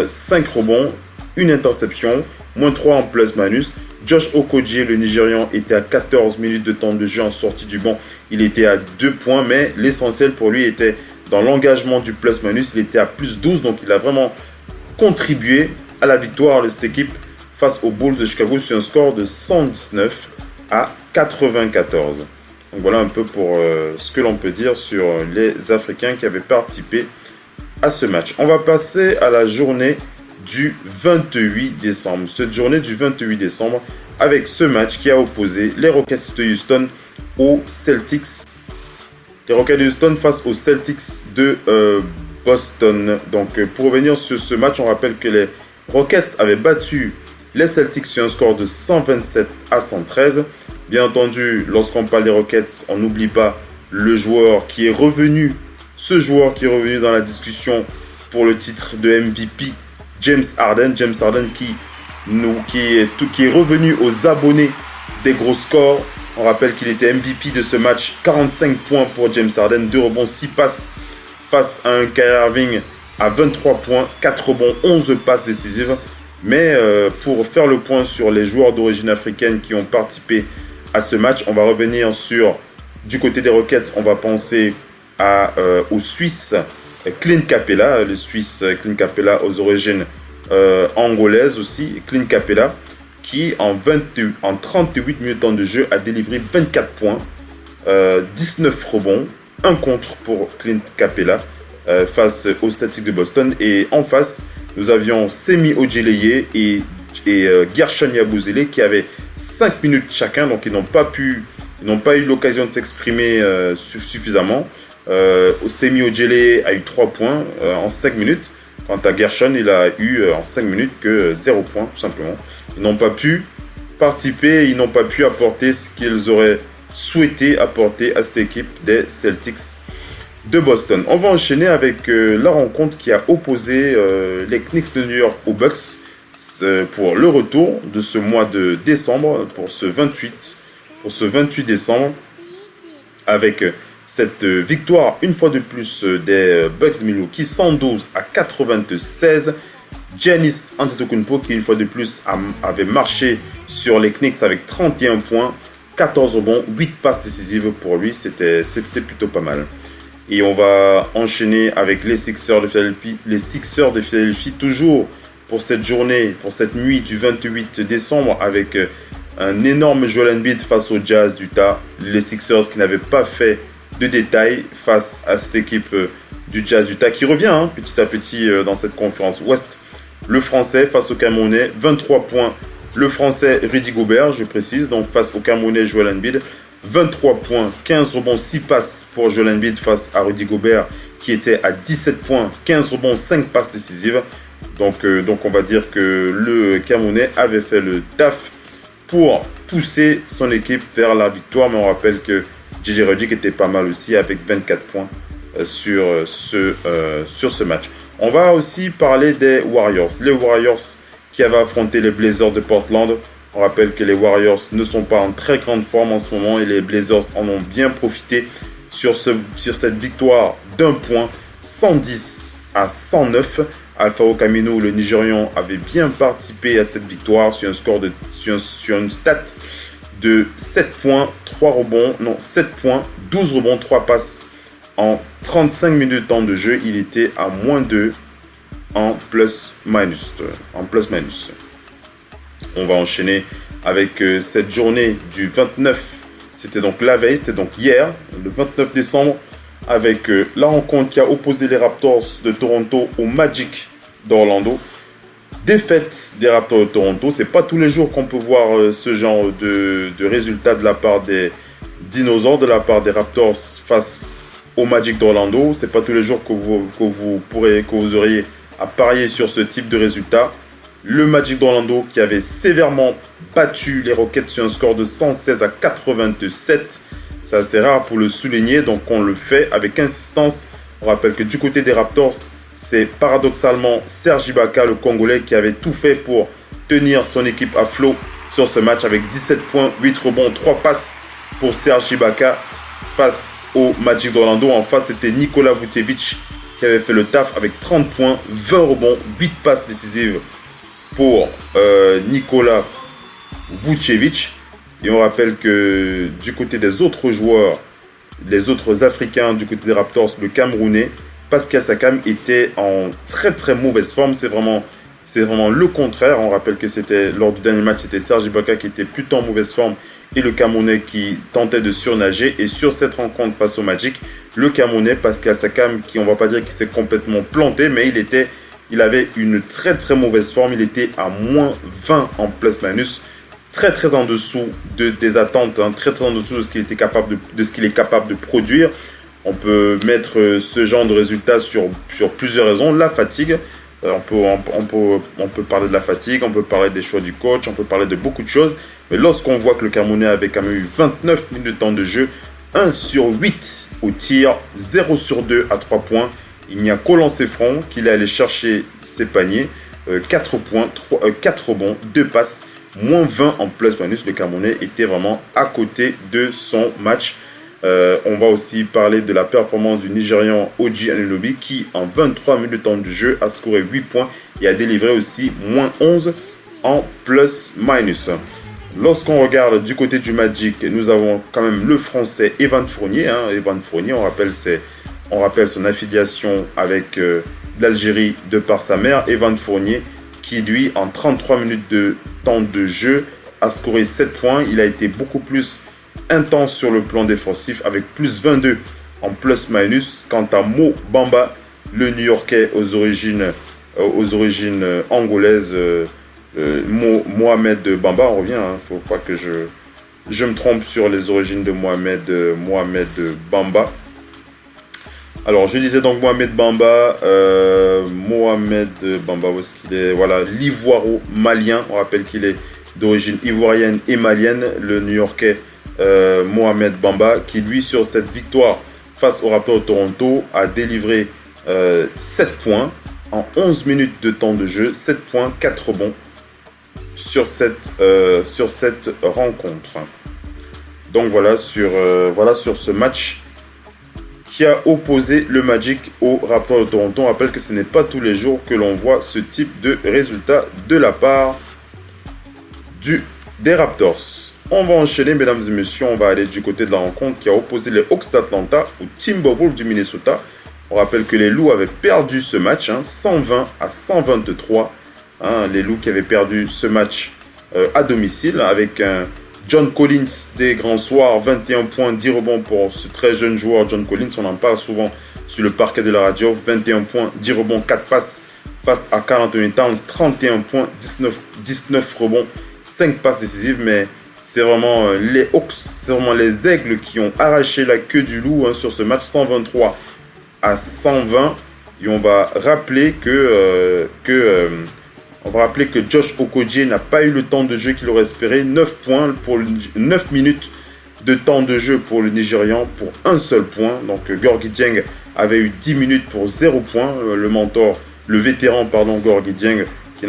5 rebonds, une interception, moins 3 en plus-minus. Josh Okogie, le Nigérian, était à 14 minutes de temps de jeu en sortie du banc. Il était à 2 points, mais l'essentiel pour lui était dans l'engagement du plus-minus. Il était à plus 12, donc il a vraiment contribué à la victoire de cette équipe face aux Bulls de Chicago sur un score de 119-94. Donc voilà un peu pour ce que l'on peut dire sur les Africains qui avaient participé à ce match. On va passer à la journée du 28 décembre. Cette journée du 28 décembre avec ce match qui a opposé les Rockets de Houston aux Celtics. Les Rockets de Houston face aux Celtics de Boston. Donc pour revenir sur ce match, on rappelle que les Rockets avaient battu les Celtics sur un score de 127-113. Bien entendu, lorsqu'on parle des Rockets, on n'oublie pas le joueur qui est revenu, dans la discussion pour le titre de MVP, James Harden. James Harden qui est revenu aux abonnés des gros scores. On rappelle qu'il était MVP de ce match. 45 points pour James Harden, 2 rebonds, 6 passes face à un Kyrie Irving à 23 points, 4 rebonds, 11 passes décisives. Mais pour faire le point sur les joueurs d'origine africaine qui ont participé à ce match, on va revenir du côté des Rockets, on va penser au Suisse Clint Capela, le Suisse Clint Capela aux origines angolaises aussi. Clint Capela qui en 38 minutes de jeu a délivré 24 points, 19 rebonds, 1 contre pour Clint Capela. face aux Celtics de Boston. Et en face, nous avions Semi Ojeleye et Gershon Yabusele qui avaient 5 minutes chacun, donc ils n'ont pas eu l'occasion de s'exprimer suffisamment. Semi Ojeleye a eu 3 points en 5 minutes. Quant à Gershon, il a eu en 5 minutes que 0 points, tout simplement. Ils n'ont pas pu participer, ils n'ont pas pu apporter ce qu'ils auraient souhaité apporter à cette équipe des Celtics de Boston. On va enchaîner avec la rencontre qui a opposé les Knicks de New York aux Bucks pour le retour de ce mois de décembre, pour ce 28 décembre, avec cette victoire une fois de plus des Bucks de Milwaukee, 112-96. Giannis Antetokounmpo qui une fois de plus avait marché sur les Knicks avec 31 points, 14 rebonds, 8 passes décisives pour lui, c'était plutôt pas mal. Et on va enchaîner avec les Sixers de Philadelphie, toujours pour cette journée, pour cette nuit du 28 décembre, avec un énorme Joel Embiid face au Jazz d'Utah. Les Sixers qui n'avaient pas fait de détails face à cette équipe du Jazz d'Utah qui revient petit à petit dans cette conférence Ouest. Le Français face au Camerounais, 23 points. Le Français Rudy Gobert, je précise, donc face au Camerounais Joel Embiid. 23 points, 15 rebonds, 6 passes pour Joel Embiid face à Rudy Gobert qui était à 17 points, 15 rebonds, 5 passes décisives. Donc on va dire que le Camerounais avait fait le taf pour pousser son équipe vers la victoire. Mais on rappelle que JJ Redick était pas mal aussi avec 24 points sur ce match. On va aussi parler des Warriors. Les Warriors qui avaient affronté les Blazers de Portland. On rappelle que les Warriors ne sont pas en très grande forme en ce moment et les Blazers en ont bien profité sur cette victoire d'un point, 110-109. Alpha Camino, le Nigérian, avait bien participé à cette victoire sur une stat de 7 points, 7 points, 12 rebonds, 3 passes en 35 minutes de temps de jeu. Il était à moins 2 en plus-minus. On va enchaîner avec cette journée du 29. C'était donc la veille, c'était donc hier, le 29 décembre, avec la rencontre qui a opposé les Raptors de Toronto au Magic d'Orlando. Défaite des Raptors de Toronto. C'est pas tous les jours qu'on peut voir ce genre de résultat de la part des dinosaures, de la part des Raptors face au Magic d'Orlando. C'est pas tous les jours que vous auriez à parier sur ce type de résultat. Le Magic d'Orlando qui avait sévèrement battu les Rockets sur un score de 116-87. C'est assez rare pour le souligner, donc on le fait avec insistance. On rappelle que du côté des Raptors, c'est paradoxalement Serge Ibaka, le Congolais, qui avait tout fait pour tenir son équipe à flot sur ce match avec 17 points, 8 rebonds, 3 passes pour Serge Ibaka face au Magic d'Orlando. En face, c'était Nikola Vucevic qui avait fait le taf avec 30 points, 20 rebonds, 8 passes décisives pour Nikola Vucevic. Et on rappelle que du côté des autres joueurs, les autres Africains, du côté des Raptors, le Camerounais, Pascal Siakam était en très très mauvaise forme. C'est vraiment le contraire. On rappelle que c'était lors du dernier match, c'était Serge Ibaka qui était plutôt en mauvaise forme et le Camerounais qui tentait de surnager. Et sur cette rencontre face au Magic, le Camerounais Pascal Siakam, qui on va pas dire qu'il s'est complètement planté, mais il avait une très très mauvaise forme. Il était à moins 20 en plus-minus. Très très en dessous des attentes, très très en dessous de ce qu'il est capable de produire. On peut mettre ce genre de résultats sur plusieurs raisons. La fatigue, on peut parler de la fatigue, on peut parler des choix du coach, on peut parler de beaucoup de choses. Mais lorsqu'on voit que le Camerounais avait quand même eu 29 minutes de temps de jeu, 1 sur 8 au tir, 0 sur 2 à 3 points, il n'y a qu'au lancer franc qu'il est allé chercher ses paniers, 4 points, 4 rebonds, 2 passes, moins 20 en plus-minus. Le Camerounais était vraiment à côté de son match. On va aussi parler de la performance du Nigérian Oji Anunoby qui, en 23 minutes de temps de jeu, a scoré 8 points et a délivré aussi moins 11 en plus-minus. Lorsqu'on regarde du côté du Magic, nous avons quand même le Français Evan Fournier. Evan Fournier, on rappelle son affiliation avec l'Algérie de par sa mère. Evan Fournier qui, lui, en 33 minutes de temps de jeu, a scoré 7 points. Il a été beaucoup plus intense sur le plan défensif avec plus 22 en plus-minus. Quant à Mo Bamba, le New-Yorkais aux origines angolaises, Mohamed Bamba. On revient, hein, faut pas que je me trompe sur les origines de Mohamed Bamba. Alors, je disais donc Mohamed Bamba, où est-ce qu'il est? Voilà, l'ivoiro-malien. On rappelle qu'il est d'origine ivoirienne et malienne, le New-Yorkais Mohamed Bamba, qui lui, sur cette victoire face aux Raptors de Toronto, a délivré 7 points en 11 minutes de temps de jeu, 7 points, 4 rebonds sur cette rencontre. Donc voilà sur ce match qui a opposé le Magic aux Raptors de Toronto. On rappelle que ce n'est pas tous les jours que l'on voit ce type de résultat de la part des Raptors. On va enchaîner, mesdames et messieurs. On va aller du côté de la rencontre qui a opposé les Hawks d'Atlanta aux Timberwolves du Minnesota. On rappelle que les Loups avaient perdu ce match, 120 à 123. Les Loups qui avaient perdu ce match à domicile avec un John Collins des grands soirs, 21 points, 10 rebonds pour ce très jeune joueur John Collins. On en parle souvent sur le parquet de la radio. 21 points, 10 rebonds, 4 passes face à Karl Anthony Towns. 31 points, 19 rebonds, 5 passes décisives. Mais c'est vraiment les Hawks, c'est vraiment les Aigles qui ont arraché la queue du loup sur ce match, 123 à 120. Et on va rappeler que Josh Okogie n'a pas eu le temps de jeu qu'il aurait espéré. 9 minutes de temps de jeu pour le Nigérian pour un seul point. Donc Gorgui Dieng avait eu 10 minutes pour 0 points. Le vétéran Gorgui Dieng qui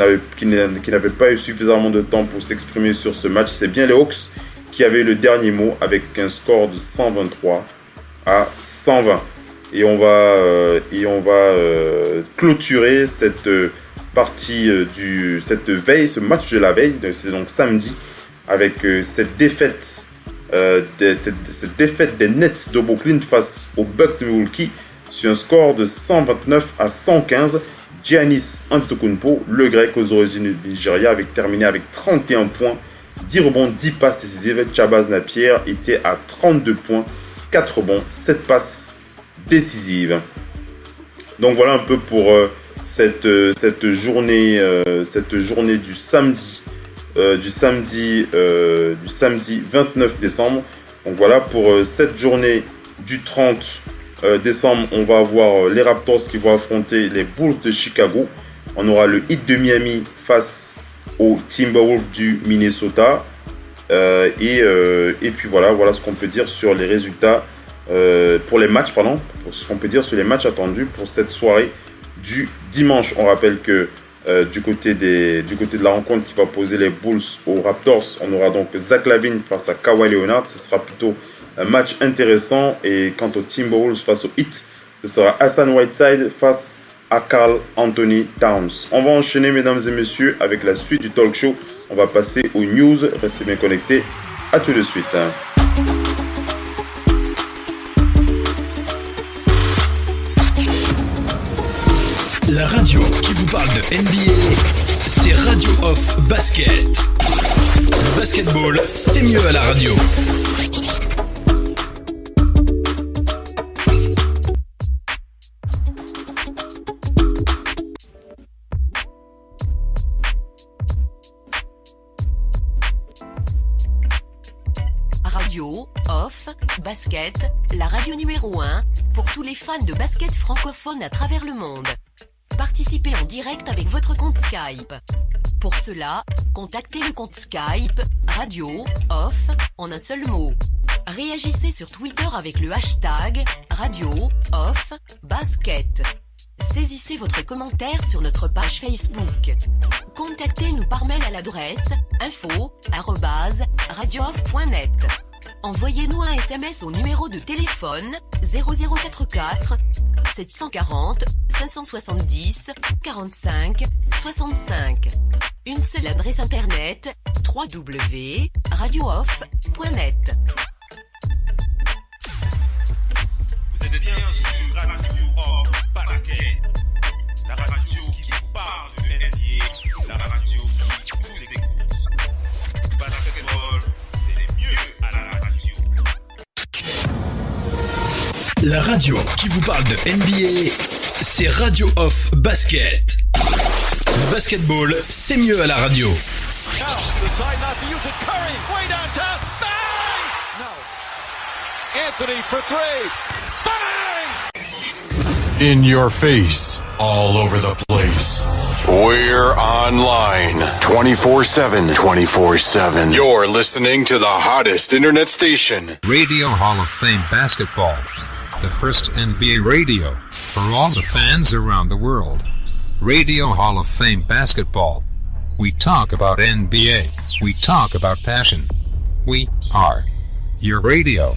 n'avait pas eu suffisamment de temps pour s'exprimer sur ce match. C'est bien les Hawks qui avaient le dernier mot avec un score de 123 à 120. Et on va clôturer cette partie cette veille, ce match de la veille, c'est donc samedi, avec cette défaite des Nets de Brooklyn face aux Bucks de Milwaukee sur un score de 129 à 115. Giannis Antetokounmpo, le grec aux origines du Nigeria, avait terminé avec 31 points, 10 rebonds, 10 passes décisives. Chabaz Napier était à 32 points, 4 rebonds, 7 passes décisives. Donc voilà un peu pour cette journée du samedi 29 décembre. Donc voilà pour cette journée du 30 décembre, on va avoir les Raptors qui vont affronter les Bulls de Chicago. On aura le Heat de Miami face aux Timberwolves du Minnesota. Et puis voilà ce qu'on peut dire sur les résultats pour les matchs, ce qu'on peut dire sur les matchs attendus pour cette soirée du dimanche. On rappelle que du côté de la rencontre qui va opposer les Bulls aux Raptors, on aura donc Zach LaVine face à Kawhi Leonard. Ce sera plutôt un match intéressant. Et quant aux Timberwolves face aux Heat, ce sera Hassan Whiteside face à Karl Anthony Towns. On va enchaîner, mesdames et messieurs, avec la suite du talk show. On va passer aux news. Restez bien connectés. À tout de suite. La radio qui vous parle de NBA, c'est Radio Off Basket. Le basketball, c'est mieux à la radio. Radio Off Basket, la radio numéro 1 pour tous les fans de basket francophone à travers le monde. Participez en direct avec votre compte Skype. Pour cela, contactez le compte Skype Radio Off en un seul mot. Réagissez sur Twitter avec le hashtag Radio Off Basket. Saisissez votre commentaire sur notre page Facebook. Contactez-nous par mail à l'adresse info@radiooff.net. Envoyez-nous un SMS au numéro de téléphone 0044 740 570 45 65. Une seule adresse internet www.radiooff.net. Vous êtes bien sur Radio Off Basket, la radio qui parle de NBA, la radio qui vous écoute. Basketball, c'est mieux à la radio. La radio qui vous parle de NBA, c'est c'est Radio Off Basket. Le basketball, c'est mieux à la radio. Now, decide not to use it. Curry, way downtown. Bang! No. Anthony for three. Bang! In your face, all over the place. We're online 24/7. 24/7. You're listening to the hottest internet station. Radio Hall of Fame Basketball. The first NBA radio for all the fans around the world. Radio Hall of Fame Basketball. We talk about NBA. We talk about passion. We are your radio.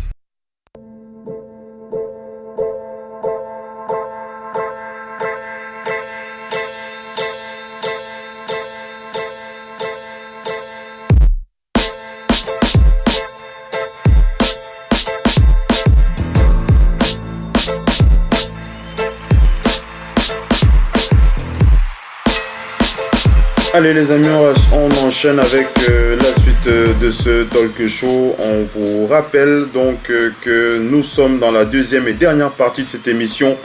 Allez les amis, on enchaîne avec la suite de ce talk show. On vous rappelle donc que nous sommes dans la deuxième et dernière partie de cette émission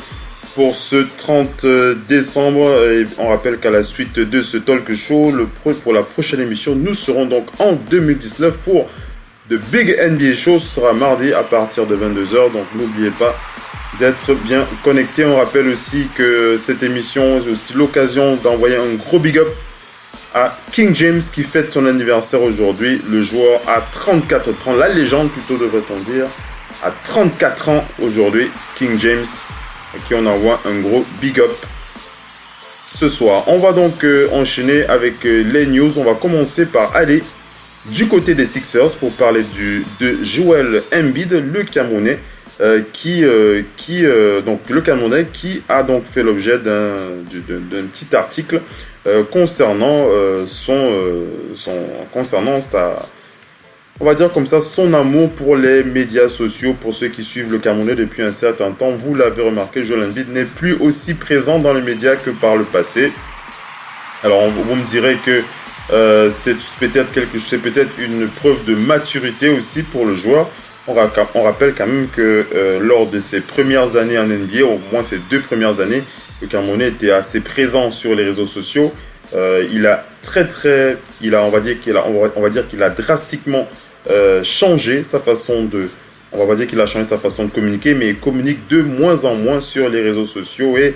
pour ce 30 décembre. Et on rappelle qu'à la suite de ce talk show, pour la prochaine émission, nous serons donc en 2019 pour The Big NBA Show. Ce sera mardi à partir de 22h, donc n'oubliez pas d'être bien connecté. On rappelle aussi que cette émission est aussi l'occasion d'envoyer un gros big up à King James qui fête son anniversaire aujourd'hui. Le joueur a 34 ans, la légende plutôt devrait-on dire, à 34 ans aujourd'hui, King James, à qui on envoie un gros big up ce soir. On va donc enchaîner avec les news. On va commencer par aller du côté des Sixers pour parler de Joel Embiid, le Camerounais, qui a donc fait l'objet d'un petit article concernant on va dire comme ça, son amour pour les médias sociaux. Pour ceux qui suivent le Camerounais depuis un certain temps, vous l'avez remarqué, Joel Embiid n'est plus aussi présent dans les médias que par le passé. Alors vous me direz que c'est peut-être une preuve de maturité aussi pour le joueur. On rappelle quand même que lors de ses premières années en NBA, au moins ses 2 premières années, le Camerounais était assez présent sur les réseaux sociaux. On va dire qu'il a drastiquement changé sa façon de communiquer, mais il communique de moins en moins sur les réseaux sociaux et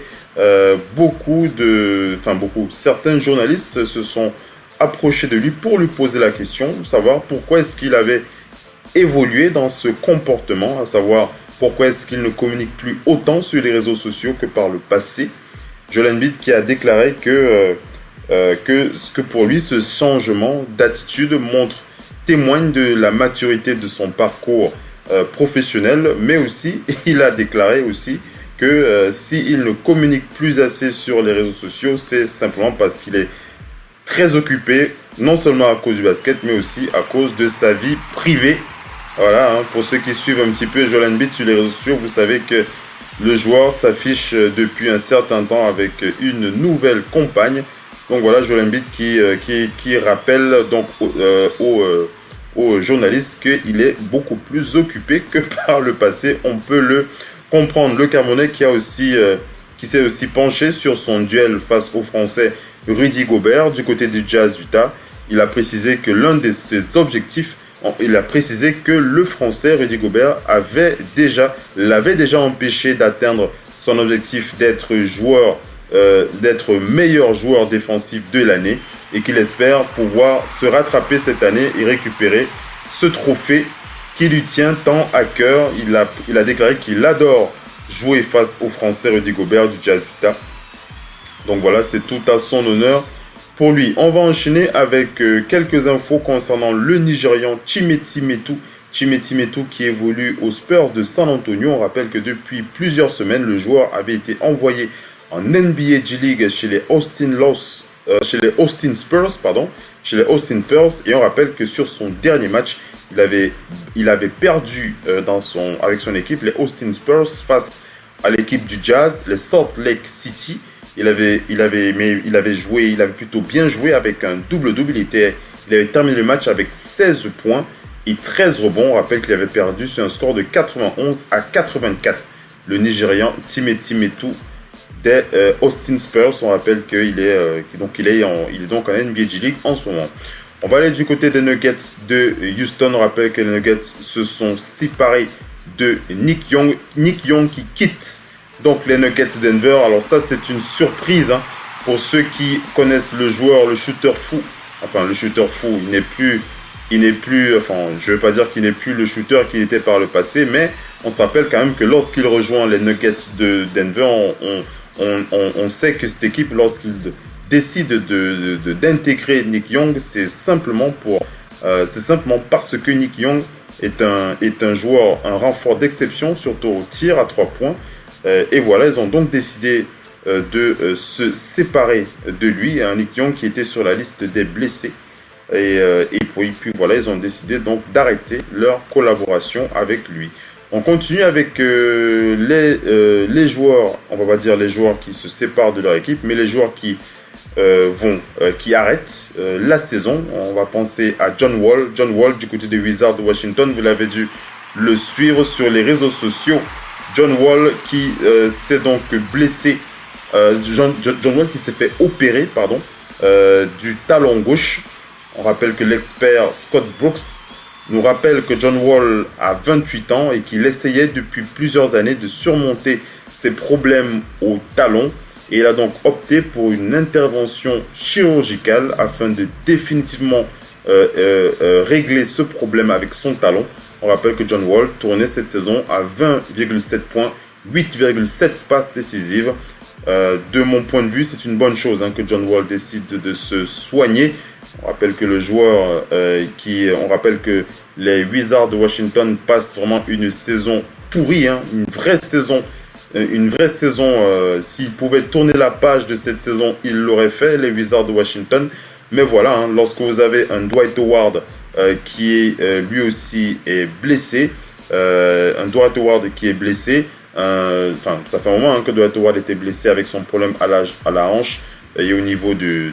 certains journalistes se sont approchés de lui pour lui poser la question, savoir pourquoi est-ce qu'il avait évolué dans ce comportement, à savoir pourquoi est-ce qu'il ne communique plus autant sur les réseaux sociaux que par le passé. Joel Embiid qui a déclaré que pour lui ce changement d'attitude témoigne de la maturité de son parcours professionnel, mais aussi il a déclaré aussi que s'il ne communique plus assez sur les réseaux sociaux, c'est simplement parce qu'il est très occupé, non seulement à cause du basket, mais aussi à cause de sa vie privée. Voilà, pour ceux qui suivent un petit peu Joel Embiid sur les réseaux sociaux, vous savez que le joueur s'affiche depuis un certain temps avec une nouvelle compagne. Donc voilà, Joel Embiid qui rappelle donc aux journalistes qu'il est beaucoup plus occupé que par le passé. On peut le comprendre. Le Camerounais qui s'est aussi penché sur son duel face au Français Rudy Gobert du côté du Jazz Utah. Il a précisé que l'un de ses objectifs, il a précisé que le Français Rudy Gobert l'avait déjà empêché d'atteindre son objectif d'être meilleur joueur défensif de l'année et qu'il espère pouvoir se rattraper cette année et récupérer ce trophée qui lui tient tant à cœur. Il a déclaré qu'il adore jouer face au Français Rudy Gobert du Jazz Utah. Donc voilà, c'est tout à son honneur pour lui. On va enchaîner avec quelques infos concernant le Nigérian Chimeti Metu qui évolue aux Spurs de San Antonio. On rappelle que depuis plusieurs semaines, le joueur avait été envoyé en NBA G-League chez les Austin Spurs. Et on rappelle que sur son dernier match, il avait perdu avec son équipe, les Austin Spurs, face à l'équipe du Jazz, les Salt Lake City. Il avait plutôt bien joué avec un double-double. Il avait terminé le match avec 16 points et 13 rebonds. On rappelle qu'il avait perdu sur un score de 91 à 84. Le Nigérian Chimeti Metu des Austin Spurs. On rappelle qu'il est, il est donc en NBA G League en ce moment. On va aller du côté des Nuggets de Houston. On rappelle que les Nuggets se sont séparés de Nick Young. Nick Young qui quitte donc les Nuggets de Denver. Alors ça, c'est une surprise pour ceux qui connaissent le joueur, le shooter fou. Enfin, le shooter fou, il n'est plus, enfin, je ne veux pas dire qu'il n'est plus le shooter qu'il était par le passé, mais on se rappelle quand même que lorsqu'il rejoint les Nuggets de Denver, on sait que cette équipe, lorsqu'il décide d'intégrer Nick Young, c'est simplement parce que Nick Young est un joueur, un renfort d'exception, surtout au tir à 3 points. Et voilà, ils ont donc décidé de se séparer de lui, un Nick Young qui était sur la liste des blessés. Et puis voilà, ils ont décidé donc d'arrêter leur collaboration avec lui. On continue avec les joueurs, on va pas dire les joueurs qui se séparent de leur équipe, mais les joueurs qui arrêtent la saison. On va penser à John Wall. John Wall du côté des Wizards de Washington, vous l'avez dû le suivre sur les réseaux sociaux. John Wall qui s'est donc blessé, John Wall qui s'est fait opérer du talon gauche. On rappelle que l'expert Scott Brooks nous rappelle que John Wall a 28 ans et qu'il essayait depuis plusieurs années de surmonter ses problèmes au talon. Et il a donc opté pour une intervention chirurgicale afin de définitivement régler ce problème avec son talon. On rappelle que John Wall tournait cette saison à 20,7 points, 8,7 passes décisives. De mon point de vue, c'est une bonne chose que John Wall décide de se soigner. On rappelle que le joueur on rappelle que les Wizards de Washington passent vraiment une saison pourrie, une vraie saison. S'ils pouvaient tourner la page de cette saison, ils l'auraient fait, les Wizards de Washington. Mais voilà, lorsque vous avez un Dwight Howard qui est lui aussi est blessé, ça fait un moment que Dwight Howard était blessé avec son problème à la hanche et au niveau de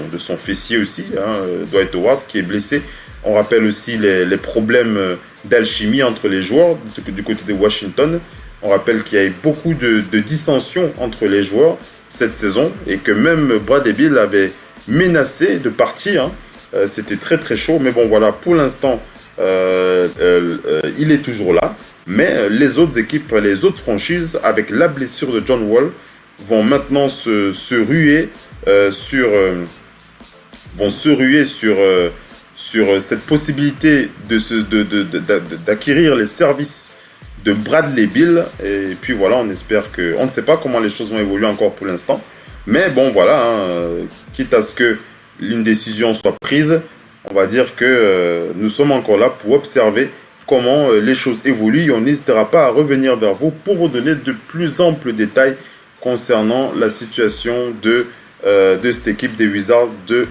son fessier aussi, Dwight Howard qui est blessé. On rappelle aussi les problèmes d'alchimie entre les joueurs du côté de Washington. On rappelle qu'il y a eu beaucoup de dissensions entre les joueurs cette saison et que même Bradley Beal avait menacé de partir. C'était très très chaud, mais bon voilà, pour l'instant, il est toujours là. Mais les autres équipes, les autres franchises, avec la blessure de John Wall, vont maintenant se ruer sur cette possibilité d'acquérir les services de Bradley Beal. Et puis voilà, on espère que... On ne sait pas comment les choses vont évoluer encore pour l'instant. Mais bon, voilà, quitte à ce que une décision soit prise, on va dire que nous sommes encore là pour observer comment les choses évoluent. Et on n'hésitera pas à revenir vers vous pour vous donner de plus amples détails concernant la situation de cette équipe des Wizards de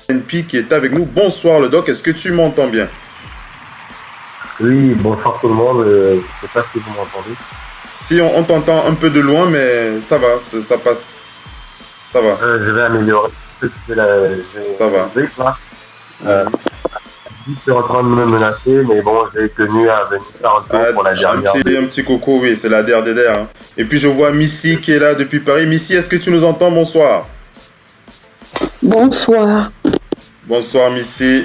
NP qui est avec nous. Bonsoir le doc, est-ce que tu m'entends bien? Oui, bonsoir tout le monde, je ne sais pas si vous m'entendez. Si, on t'entend un peu de loin, mais ça va, ça passe. Ça va. Je vais améliorer. Ça va. Je suis en train de me menacer, mais bon, j'ai tenu à venir faire un tour pour la dernière. Un petit coco, oui, c'est la DRDR. Et puis je vois Missy qui est là depuis Paris. Missy, est-ce que tu nous entends? Bonsoir. Bonsoir. Bonsoir Missy.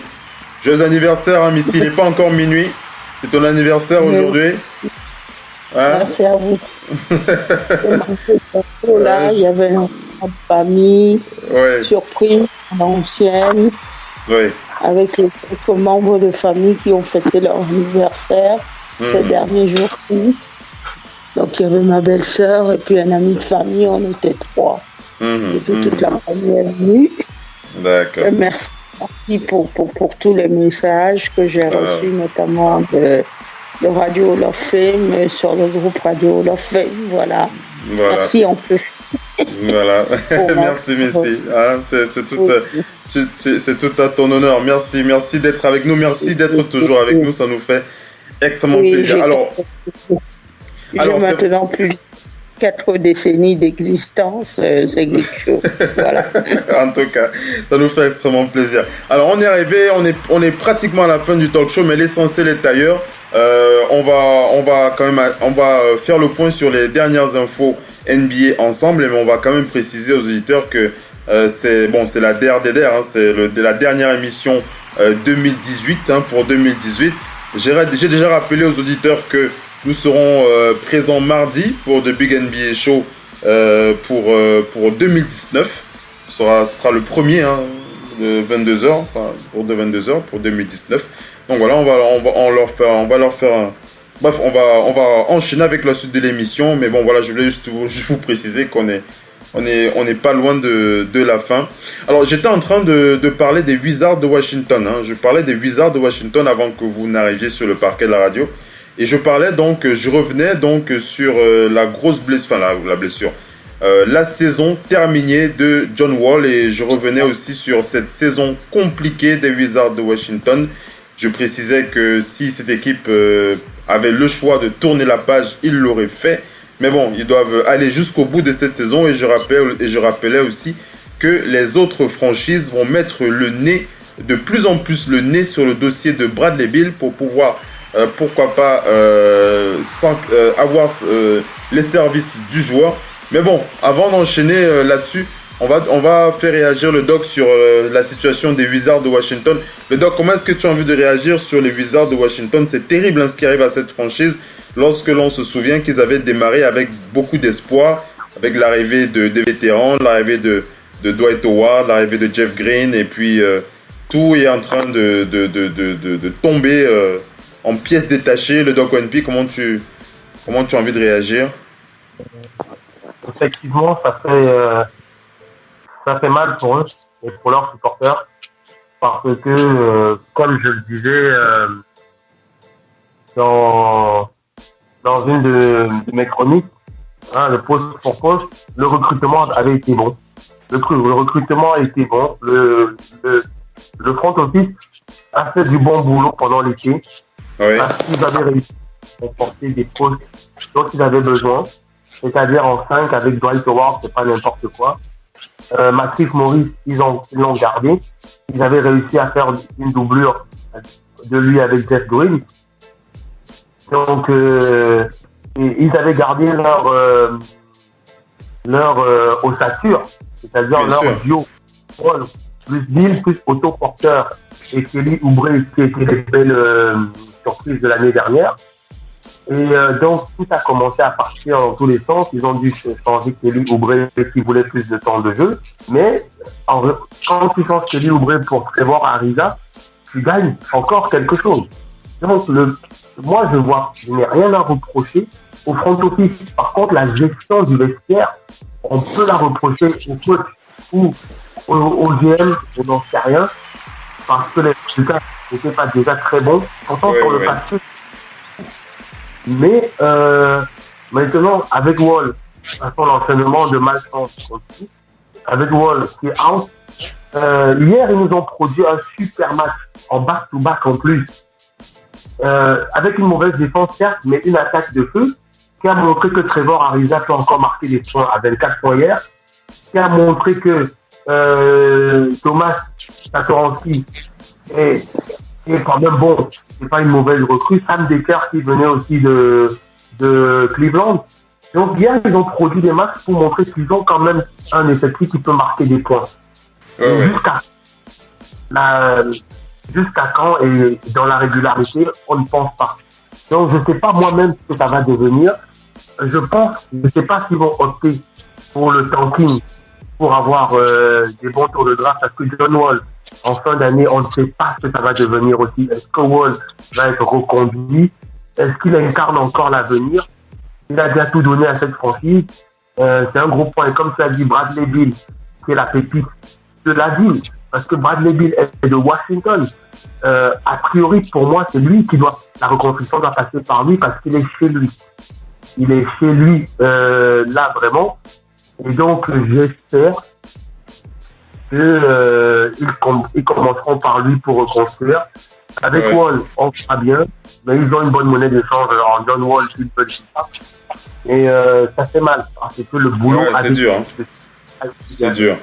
Joyeux anniversaire, Missy. Il n'est pas encore minuit. C'est ton anniversaire aujourd'hui. Merci à vous. Là, il y avait une famille, surprise, ancienne, avec les quelques membres de famille qui ont fêté leur anniversaire ces derniers jours-ci. Donc, il y avait ma belle-sœur et puis un ami de famille, on était 3. Et puis toute la famille est venue. D'accord. Merci pour tous les messages que j'ai reçus, notamment de Radio Hall of Fame, sur le groupe Radio Hall of Fame, voilà. Merci en plus. Voilà, merci Missy. C'est tout à ton honneur. Merci d'être avec nous, merci d'être toujours avec nous, ça nous fait extrêmement plaisir. Alors maintenant plus 4 décennies d'existence, c'est quelque chose. Voilà. En tout cas, ça nous fait extrêmement plaisir. Alors, on est arrivé, on est pratiquement à la fin du talk show, mais l'essentiel est ailleurs. On va faire le point sur les dernières infos NBA ensemble, mais on va quand même préciser aux auditeurs que c'est la DRDR, hein, c'est la dernière émission 2018 pour 2018. J'ai déjà rappelé aux auditeurs que nous serons présents mardi pour The Big NBA Show pour 2019. Ce sera le premier de 22h, pour de 22h pour 2019. Donc voilà, on va enchaîner avec la suite de l'émission. Mais bon voilà, je voulais juste vous préciser qu'on n'est pas loin de la fin. Alors j'étais en train de parler des Wizards de Washington. Je parlais des Wizards de Washington avant que vous n'arriviez sur le parquet de la radio. Et je revenais donc sur la grosse blessure, la blessure. La saison terminée de John Wall, et je revenais aussi sur cette saison compliquée des Wizards de Washington. Je précisais que si cette équipe avait le choix de tourner la page, ils l'auraient fait. Mais bon, ils doivent aller jusqu'au bout de cette saison, et je rappelais aussi que les autres franchises vont mettre de plus en plus le nez sur le dossier de Bradley Beal pour pouvoir, pourquoi pas, avoir les services du joueur. Mais bon, avant d'enchaîner là-dessus, on va faire réagir le doc sur la situation des Wizards de Washington. Le doc, comment est-ce que tu as envie de réagir sur les Wizards de Washington? C'est terrible ce qui arrive à cette franchise, lorsque l'on se souvient qu'ils avaient démarré avec beaucoup d'espoir, avec l'arrivée des vétérans, l'arrivée de Dwight Howard, l'arrivée de Jeff Green, et puis tout est en train de tomber en pièces détachées. Le doc ONP, comment tu as envie de réagir? Effectivement, ça fait mal pour eux et pour leurs supporters, parce que, comme je le disais dans une de mes chroniques, le poste pour poste, le recrutement avait été bon. Le recrutement a été bon. Le front office a fait du bon boulot pendant l'été. Oui. Parce qu'ils avaient réussi à comporter des postes dont ils avaient besoin. C'est-à-dire en 5 avec Dwight Howard, c'est pas n'importe quoi. Markieff Morris, ils l'ont gardé. Ils avaient réussi à faire une doublure de lui avec Jeff Green. Donc, ils avaient gardé leur ossature, c'est-à-dire leur duo. Paul plus Bill, plus Otto Porter et Kelly Oubre, qui étaient les belles surprises de l'année dernière. Et donc, tout a commencé à partir dans tous les sens. Ils ont dû changer Kelly Oubre qui voulait plus de temps de jeu. Mais quand tu changes Kelly Oubre pour Trevor Ariza, tu gagnes encore quelque chose. Donc, moi, je n'ai rien à reprocher au front office. Par contre, la gestion du vestiaire, on peut la reprocher au coach ou au GM, on n'en sait rien, parce que les résultats n'étaient pas déjà très bons. Pourtant, sur le papier. Mais maintenant, avec Wall, façon l'entraînement de malchance aussi, avec Wall qui est out, hier, ils nous ont produit un super match en back-to-back en plus. Avec une mauvaise défense, certes, mais une attaque de feu qui a montré que Trevor Ariza peut encore marquer des points à 24 points hier, qui a montré que Thomas Satoransky est quand même bon, c'est pas une mauvaise recrue. Sam Dekker qui venait aussi de Cleveland. Donc hier, ils ont produit des matchs pour montrer qu'ils ont quand même un effectif qui peut marquer des points. Jusqu'à quand et dans la régularité, on ne pense pas. Donc je ne sais pas moi-même ce que ça va devenir. Je ne sais pas s'ils vont opter pour le tanking pour avoir des bons tours de draft, parce que John Wall, en fin d'année, on ne sait pas ce que ça va devenir aussi. Est-ce que Wall va être reconduit? Est-ce qu'il incarne encore l'avenir? Il a déjà tout donné à cette franchise. C'est un gros point. Et comme tu as dit, Bradley Beal, qui est la pépite de la ville, parce que Bradley Beal est de Washington. A priori, pour moi, c'est lui qui doit... La reconstruction doit passer par lui, parce qu'il est chez lui. Il est chez lui, là, vraiment. Et donc, j'espère ils commenceront par lui pour reconstruire. Avec Wall, on fera bien, mais ils ont une bonne monnaie d'échange. Alors, John Wall, il peut dire ça. Et ça fait mal, parce que le boulot... c'est dur. Hein. C'est dur.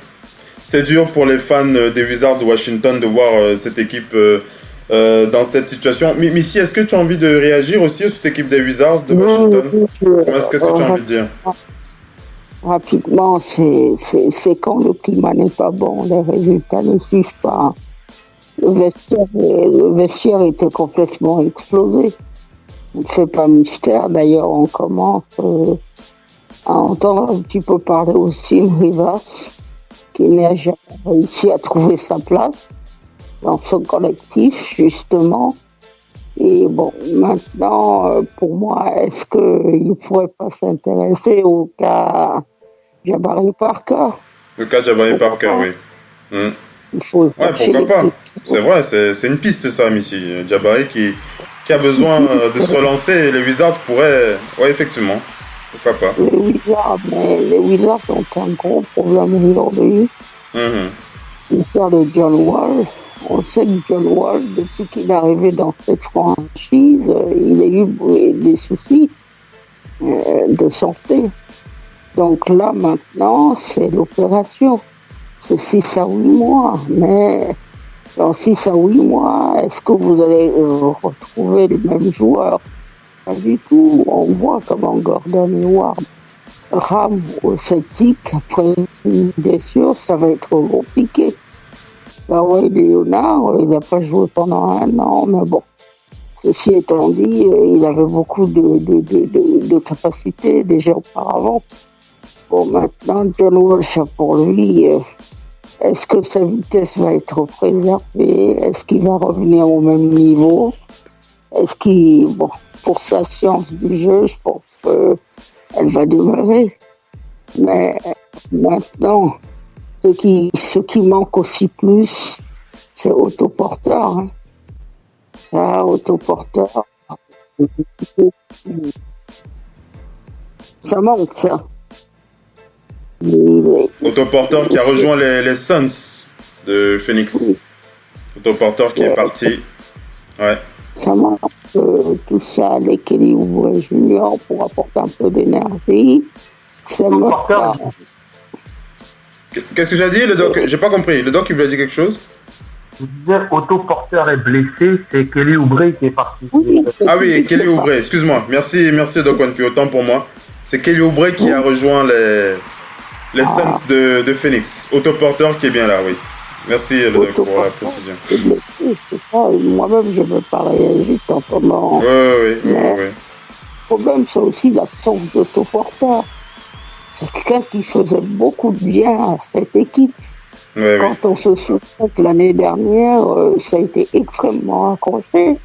C'est dur pour les fans des Wizards de Washington de voir cette équipe dans cette situation. Missy, est-ce que tu as envie de réagir aussi sur cette équipe des Wizards de Washington? Qu'est-ce que tu as envie de dire? Rapidement, c'est quand le climat n'est pas bon, les résultats ne suivent pas. Le vestiaire était complètement explosé. On ne fait pas mystère. D'ailleurs, on commence à entendre un petit peu parler aussi de Rivas, qui n'a jamais réussi à trouver sa place dans ce collectif, justement. Et bon, maintenant, pour moi, est-ce qu'il ne pourrait pas s'intéresser au cas Jabari Parker? Le cas Jabari Parker, oui. Pourquoi pas. C'est vrai, c'est une piste ça, Missy. Jabari qui a besoin de se relancer et les Wizards pourraient... Oui, effectivement. Pourquoi pas. Les Wizards ont un gros problème aujourd'hui. L'histoire de John Wall. On sait que John Wall, depuis qu'il est arrivé dans cette franchise, il a eu des soucis de santé. Donc là, maintenant, c'est l'opération. C'est 6 à 8 mois. Mais dans 6 à 8 mois, est-ce que vous allez retrouver les mêmes joueurs? Pas du tout. On voit comment Gordon Hayward rame au Celtic après une blessure, ça va être compliqué. Kawhi Leonard, il n'a pas joué pendant 1 an, mais bon. Ceci étant dit, il avait beaucoup de capacités déjà auparavant. Bon, maintenant, John Wall, pour lui, est-ce que sa vitesse va être préservée? Est-ce qu'il va revenir au même niveau? Est-ce qu'il... Bon, pour sa science du jeu, je pense qu'elle va demeurer. Mais maintenant, ce qui manque aussi plus, c'est Otto Porter. Hein. Ça, Otto Porter, ça manque, ça. Otto Porter qui a rejoint les Suns de Phoenix. Otto Porter qui est parti. Ouais. Ça manque tout ça, les Kelly Oubre Junior pour apporter un peu d'énergie. Qu'est-ce que j'ai dit, le doc? J'ai pas compris. Le doc, il voulait dire quelque chose? Je disais, Otto Porter est blessé, c'est Kelly Oubre qui est parti. Ah oui, Kelly Oubre, excuse-moi. Merci, Doc One, puis autant pour moi. C'est Kelly Oubre qui a rejoint les Suns de Phoenix. Otto Porter qui est bien là, oui. Merci, le doc, pour la précision. Moi-même, je ne veux pas réagir tant comment. Oui. Le problème, c'est aussi l'absence d'Otto Porter. C'est quelqu'un qui faisait beaucoup de bien à cette équipe. Quand on se souvient que l'année dernière, ça a été extrêmement accroché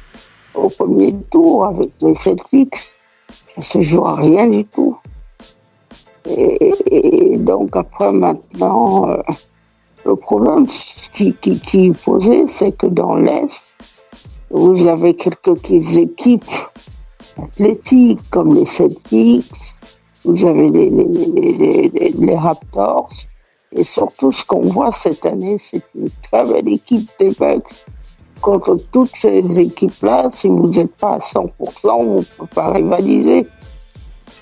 au premier tour avec les Celtics. Ça se joue à rien du tout. Et donc après, maintenant, le problème qui est posé, c'est que dans l'Est, vous avez quelques équipes athlétiques comme les Celtics, vous avez les Raptors, et surtout ce qu'on voit cette année, c'est une très belle équipe des Bucks. Contre toutes ces équipes-là, si vous n'êtes pas à 100%, vous ne pouvez pas rivaliser.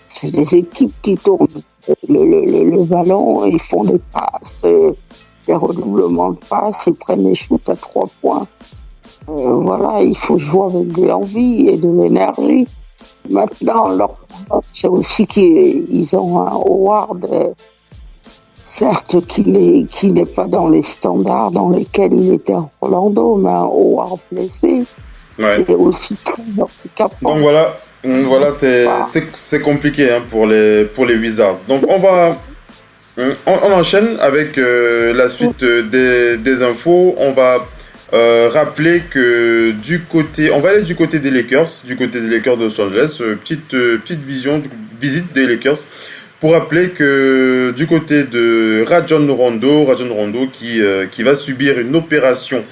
C'est des équipes qui tournent le ballon, ils font des passes, des redoublements de passes, ils prennent des shoots à 3 points. Voilà, il faut jouer avec de l'envie et de l'énergie. Maintenant, leur problème, c'est aussi qu'ils ont un Howard, certes, qui n'est pas dans les standards dans lesquels il était à Orlando, mais un Howard blessé, c'est aussi très handicapant. Donc voilà, c'est compliqué hein, pour les Wizards. Donc on enchaîne avec la suite des infos. On va rappeler que on va aller du côté des Lakers de Los Angeles, petite visite des Lakers, pour rappeler que du côté de Rajon Rondo qui va subir une opération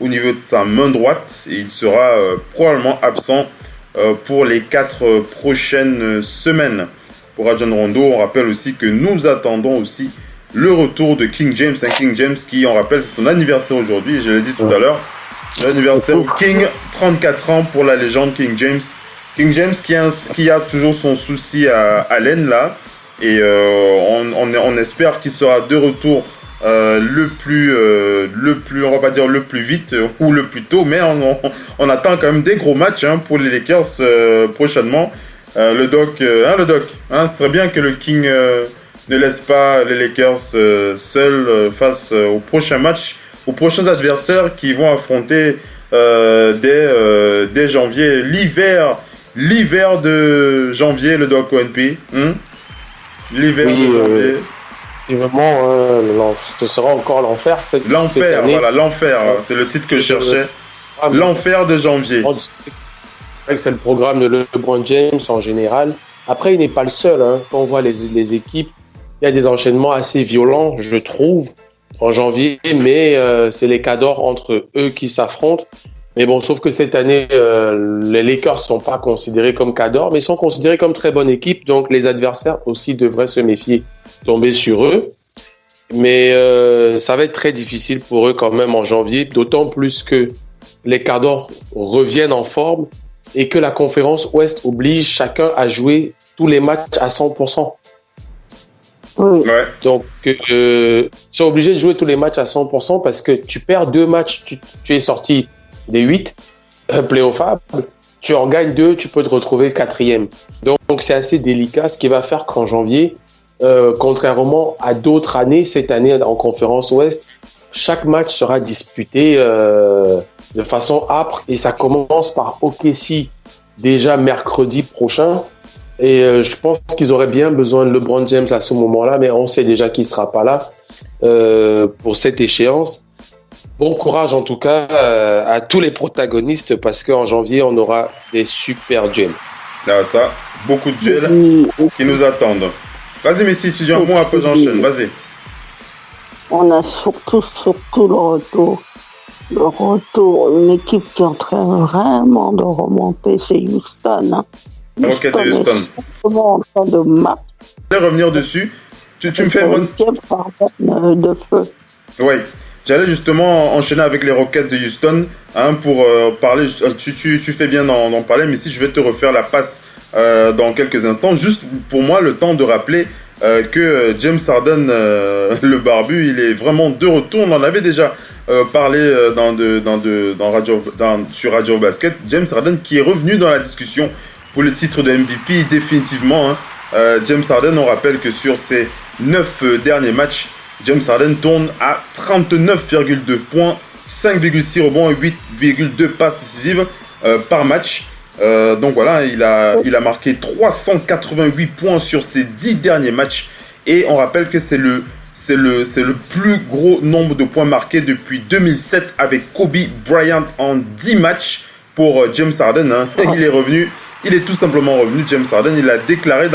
au niveau de sa main droite, et il sera probablement absent pour les 4 prochaines semaines. Pour Rajon Rondo, on rappelle aussi que nous attendons aussi le retour de King James. King James qui, on rappelle, c'est son anniversaire aujourd'hui, je l'ai dit tout à l'heure. L'anniversaire du King, 34 ans pour la légende King James. King James qui a toujours son souci à l'aine là. Et on espère qu'il sera de retour le plus, on va pas dire le plus vite ou le plus tôt, mais on attend quand même des gros matchs pour les Lakers prochainement. Le doc, ce serait bien que le King ne laisse pas les Lakers seuls face aux prochains matchs, aux prochains adversaires qui vont affronter dès janvier, l'hiver de janvier, le doc ONP. L'hiver de janvier. Vraiment, ce sera encore l'enfer. L'enfer, voilà, l'enfer, c'est le titre que je cherchais. L'enfer de janvier. C'est le programme de LeBron James en général. Après, il n'est pas le seul. Quand on voit les équipes, il y a des enchaînements assez violents, je trouve, en janvier. Mais c'est les cadors entre eux qui s'affrontent. Mais bon, sauf que cette année, les Lakers ne sont pas considérés comme cadors, mais sont considérés comme très bonne équipe. Donc, les adversaires aussi devraient se méfier, tomber sur eux. Mais ça va être très difficile pour eux quand même en janvier, d'autant plus que les cadors reviennent en forme et que la conférence Ouest oblige chacun à jouer tous les matchs à 100%. Oui. Ouais. Donc, ils sont obligés de jouer tous les matchs à 100% parce que tu perds 2 matchs, tu es sorti des 8 playoffables, tu en gagnes 2, tu peux te retrouver 4e. Donc, c'est assez délicat, ce qui va faire qu'en janvier, contrairement à d'autres années, cette année en conférence Ouest, chaque match sera disputé de façon âpre et ça commence par OKC déjà mercredi prochain. Et je pense qu'ils auraient bien besoin de LeBron James à ce moment-là, mais on sait déjà qu'il ne sera pas là pour cette échéance. Bon courage en tout cas à tous les protagonistes parce qu'en janvier, on aura des super duels. Ah, ça, beaucoup de duels qui nous attendent. Vas-y, Messi, si j'ai un mot, après j'enchaîne. Vas-y. On a surtout le retour. Le retour, une équipe qui est en train vraiment de remonter, c'est Houston. Rocket de Houston. Est en train de marcher. Je vais revenir dessus. Tu me fais de feu. Oui. J'allais justement enchaîner avec les Rockets de Houston pour parler. Tu fais bien d'en parler, mais si je vais te refaire la passe dans quelques instants, juste pour moi le temps de rappeler que James Harden, le barbu, il est vraiment de retour. On en avait déjà parlé sur Radio Basket. James Harden qui est revenu dans la discussion pour le titre de MVP définitivement. James Harden, on rappelle que sur ses 9 derniers matchs, James Harden tourne à 39,2 points, 5,6 rebonds et 8,2 passes décisives par match. Donc voilà, il a marqué 388 points sur ses 10 derniers matchs. Et on rappelle que c'est le plus gros nombre de points marqués depuis 2007 avec Kobe Bryant en 10 matchs pour James Harden. Il est revenu, il est tout simplement revenu. James Harden, il a déclaré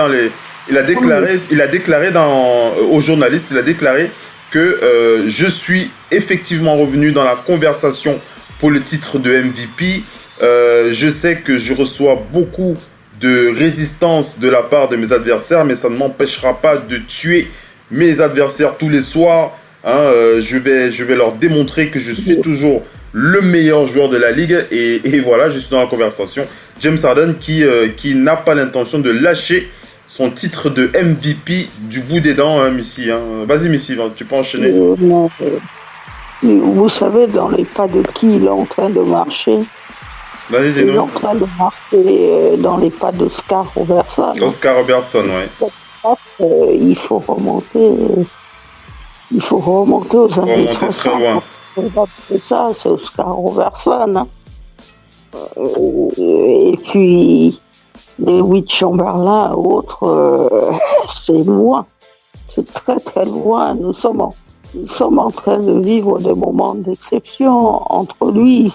aux journalistes, il a déclaré que je suis effectivement revenu dans la conversation pour le titre de MVP. Je sais que je reçois beaucoup de résistance de la part de mes adversaires, mais ça ne m'empêchera pas de tuer mes adversaires tous les soirs. Je vais leur démontrer que je suis toujours le meilleur joueur de la ligue. Et voilà, je suis dans la conversation. James Harden qui n'a pas l'intention de lâcher son titre de MVP du bout des dents, Missy. Vas-y, Missy, tu peux enchaîner. Vous savez dans les pas de qui il est en train de marcher? Vas-y, il est en train de marcher dans les pas d'Oscar Robertson. Oscar Robertson, oui. Il faut remonter aux années 60. C'est ça, c'est Oscar Robertson. Et puis, les Wilt Chamberlain et autres, c'est loin. C'est très très loin. Nous sommes en train de vivre des moments d'exception entre lui,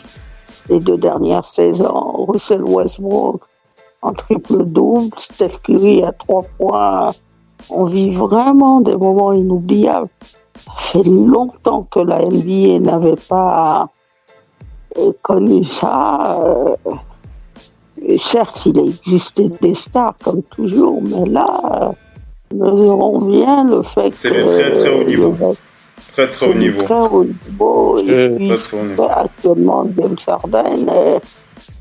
les 2 dernières saisons, Russell Westbrook en triple-double, Steph Curry à 3 points. On vit vraiment des moments inoubliables. Ça fait longtemps que la NBA n'avait pas connu ça. Certes, il existait des stars comme toujours, mais là, mesurons bien le fait c'est que... C'est très haut niveau. Très haut niveau. Très haut niveau. Et puis, actuellement, James Harden est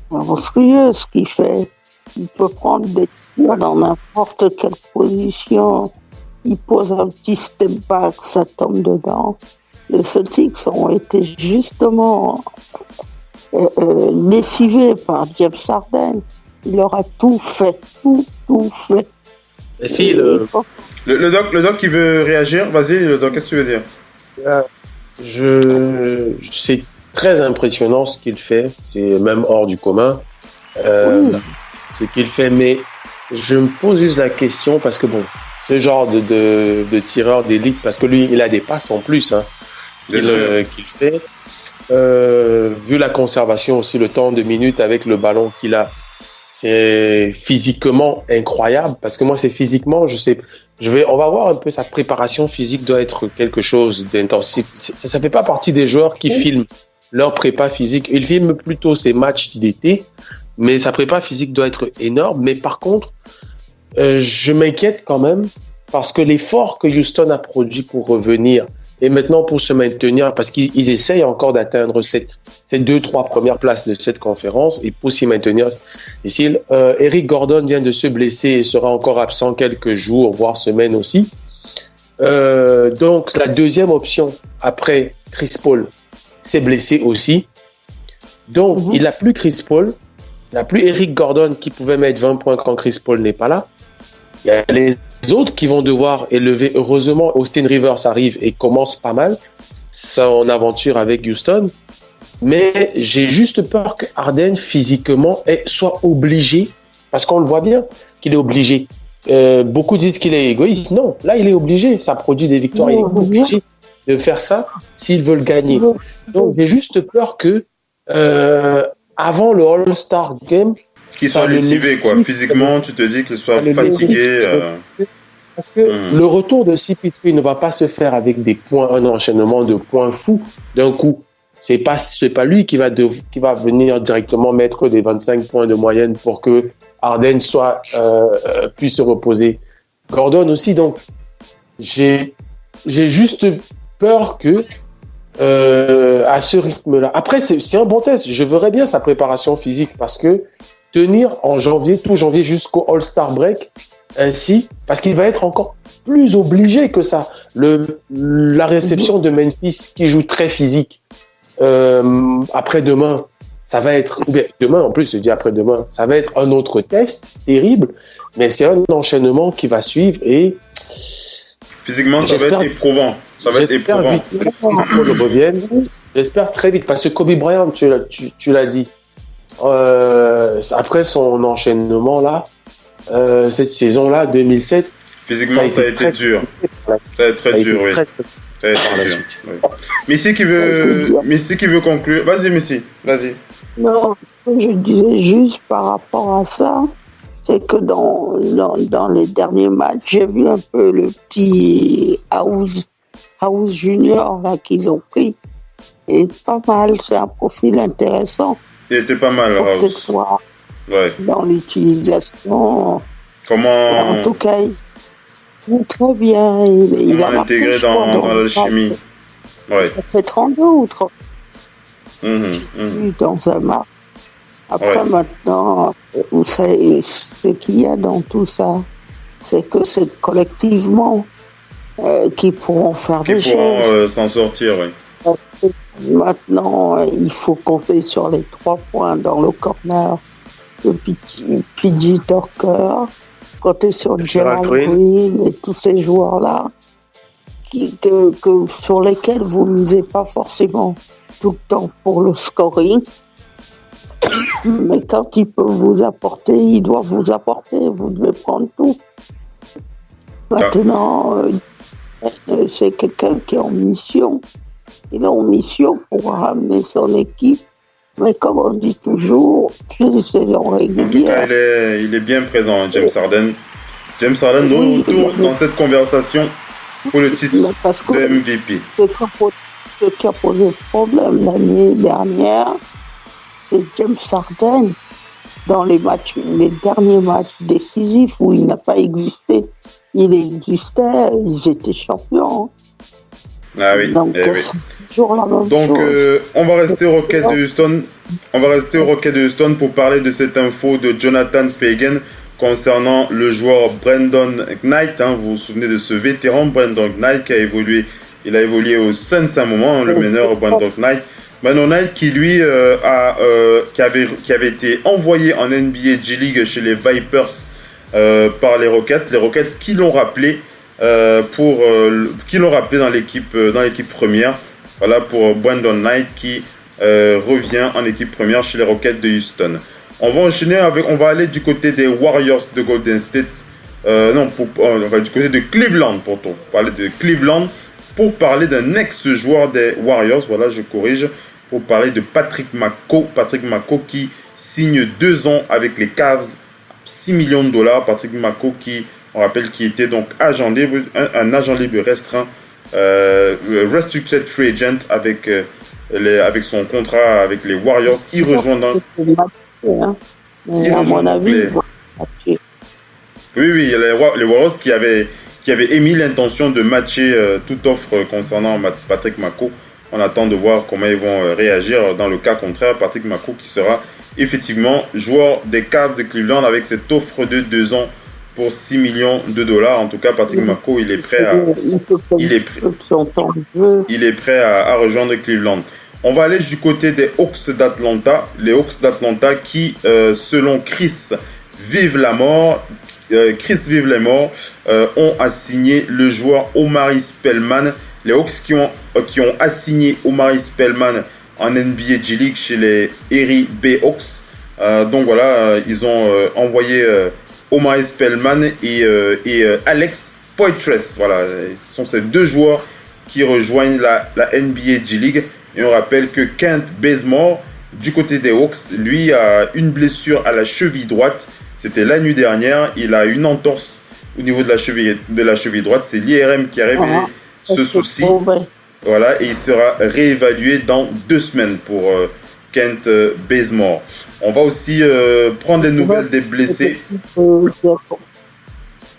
monstrueux ce qu'il fait. Il peut prendre des tirs dans n'importe quelle position. Il pose un petit step back, ça tombe dedans. Les Celtics ont été justement lessivés par James Harden. Il leur a tout fait. Et Phil, le doc qui veut réagir, vas-y, le doc, qu'est-ce que tu veux dire? C'est très impressionnant ce qu'il fait, c'est même hors du commun ce qu'il fait, mais je me pose juste la question parce que bon, ce genre de tireur d'élite, parce que lui, il a des passes en plus qu'il fait, vu la conservation aussi, le temps de minutes avec le ballon qu'il a. C'est physiquement incroyable parce que moi c'est physiquement, on va voir un peu sa préparation physique doit être quelque chose d'intensif. Ça fait pas partie des joueurs qui filment leur prépa physique. Ils filment plutôt ses matchs d'été, mais sa prépa physique doit être énorme. Mais par contre, je m'inquiète quand même parce que l'effort que Houston a produit pour revenir et maintenant pour se maintenir, parce qu'ils essayent encore d'atteindre ces 2-3 premières places de cette conférence et pour s'y maintenir. Ici, Eric Gordon vient de se blesser et sera encore absent quelques jours, voire semaines aussi. Donc, la deuxième option après Chris Paul s'est blessé aussi. Donc, il n'a plus Chris Paul, il n'a plus Eric Gordon qui pouvait mettre 20 points quand Chris Paul n'est pas là. Il y a les autres qui vont devoir élever. Heureusement, Austin Rivers arrive et commence pas mal son aventure avec Houston. Mais j'ai juste peur que Harden, physiquement, soit obligé, parce qu'on le voit bien qu'il est obligé. Beaucoup disent qu'il est égoïste. Non, là, il est obligé. Ça produit des victoires. Il est obligé de faire ça s'ils veulent gagner. Donc, j'ai juste peur que avant le All-Star Game, qu'il soit lessivé, quoi. Physiquement, tu te dis qu'il soit fatigué. Parce que le retour de CP3 ne va pas se faire avec des points, un enchaînement de points fous d'un coup. C'est pas lui qui va venir directement mettre des 25 points de moyenne pour que Harden puisse se reposer. Gordon aussi, donc j'ai juste peur que à ce rythme-là. Après, c'est un bon test. Je verrais bien sa préparation physique parce que tenir en janvier, tout janvier jusqu'au All-Star Break, ainsi, parce qu'il va être encore plus obligé que ça. La réception de Memphis qui joue très physique. Après-demain, ça va être, ou bien demain en plus, je dis après-demain, ça va être un autre test terrible, mais c'est un enchaînement qui va suivre et physiquement, ça va être éprouvant. Vite que revienne. J'espère très vite, parce que Kobe Bryant, tu l'as dit, après son enchaînement là, cette saison-là, 2007, physiquement, ça a été dur. Ça a été très dur, oui. Missy qui veut conclure. Vas-y, Missy, vas-y. Non, je disais juste par rapport à ça, c'est que dans les derniers matchs, j'ai vu un peu le petit House Junior là qu'ils ont pris. Et pas mal, c'est un profil intéressant. Il était pas mal, House. Ouais. Dans l'utilisation. Comment... En tout cas, très bien. Il a intégré dans l'alchimie. Ouais. Ça fait 32 ou 30 dans un match. Après, maintenant, vous savez, ce qu'il y a dans tout ça, c'est que c'est collectivement qu'ils pourront faire des choses. Qui pourront s'en sortir, oui. Maintenant, il faut compter sur les 3 points dans le corner de PJ Tucker, compter sur Gerald Green et tous ces joueurs-là sur lesquels vous ne misez pas forcément tout le temps pour le scoring. Mais quand il peut vous apporter, il doit vous apporter, vous devez prendre tout. Maintenant, c'est quelqu'un qui est en mission. Il est en mission pour ramener son équipe. Mais comme on dit toujours, c'est une saison régulière. En tout cas, il est bien présent, James Harden. James Harden, de retour dans cette conversation pour le titre de MVP. Ce qui a posé problème l'année dernière, c'est James Harden dans les derniers matchs décisifs où il n'a pas existé. il existait, ils étaient champions. Ah oui, Donc, oui. c'est toujours la même Donc, chose. on va rester au Rocket de Houston. On va rester au Rocket de Houston pour parler de cette info de Jonathan Fagan concernant le joueur Brandon Knight. Hein. Vous vous souvenez de ce vétéran Brandon Knight qui a évolué. Il a évolué au Suns à un moment, hein, le meneur Brandon Knight. Brandon Knight qui lui qui avait été envoyé en NBA G League chez les Vipers par les Rockets qui l'ont rappelé dans l'équipe première. Voilà pour Brandon Knight qui revient en équipe première chez les Rockets de Houston. On va enchaîner on va aller du côté des Warriors de Golden State. On va du côté de Cleveland pour parler de Cleveland, pour parler d'un ex-joueur des Warriors. Voilà, je corrige. Pour parler de Patrick Mako. Patrick Mako qui signe 2 ans avec les Cavs, $6 millions. Patrick Mako qui, on rappelle, qui était donc agent libre, un agent libre restreint, restricted free agent avec son contrat avec les Warriors. Il rejoint dans... Mais à mon avis, oui, les Warriors qui avaient émis l'intention de matcher toute offre concernant Patrick Mako. On attend de voir comment ils vont réagir dans le cas contraire. Patrick Mako qui sera effectivement joueur des Cavs de Cleveland avec cette offre de 2 ans pour $6 millions. En tout cas, Patrick Mako, il est prêt à rejoindre Cleveland. On va aller du côté des Hawks d'Atlanta. Les Hawks d'Atlanta qui, selon Chris Vive-la-Mort, ont assigné le joueur Omari Spellman. Les Hawks qui ont assigné Omari Spellman en NBA G League chez les Erie Bay Hawks. Donc voilà, ils ont envoyé Omari Spellman et Alex Poitras. Voilà, ce sont ces 2 joueurs qui rejoignent la NBA G League. Et on rappelle que Kent Bazemore, du côté des Hawks, lui a une blessure à la cheville droite. C'était la nuit dernière. Il a une entorse au niveau de la cheville droite. C'est l'IRM qui a révélé ce souci. Voilà, et il sera réévalué dans 2 semaines pour Kent Bazemore. On va aussi prendre les nouvelles des blessés.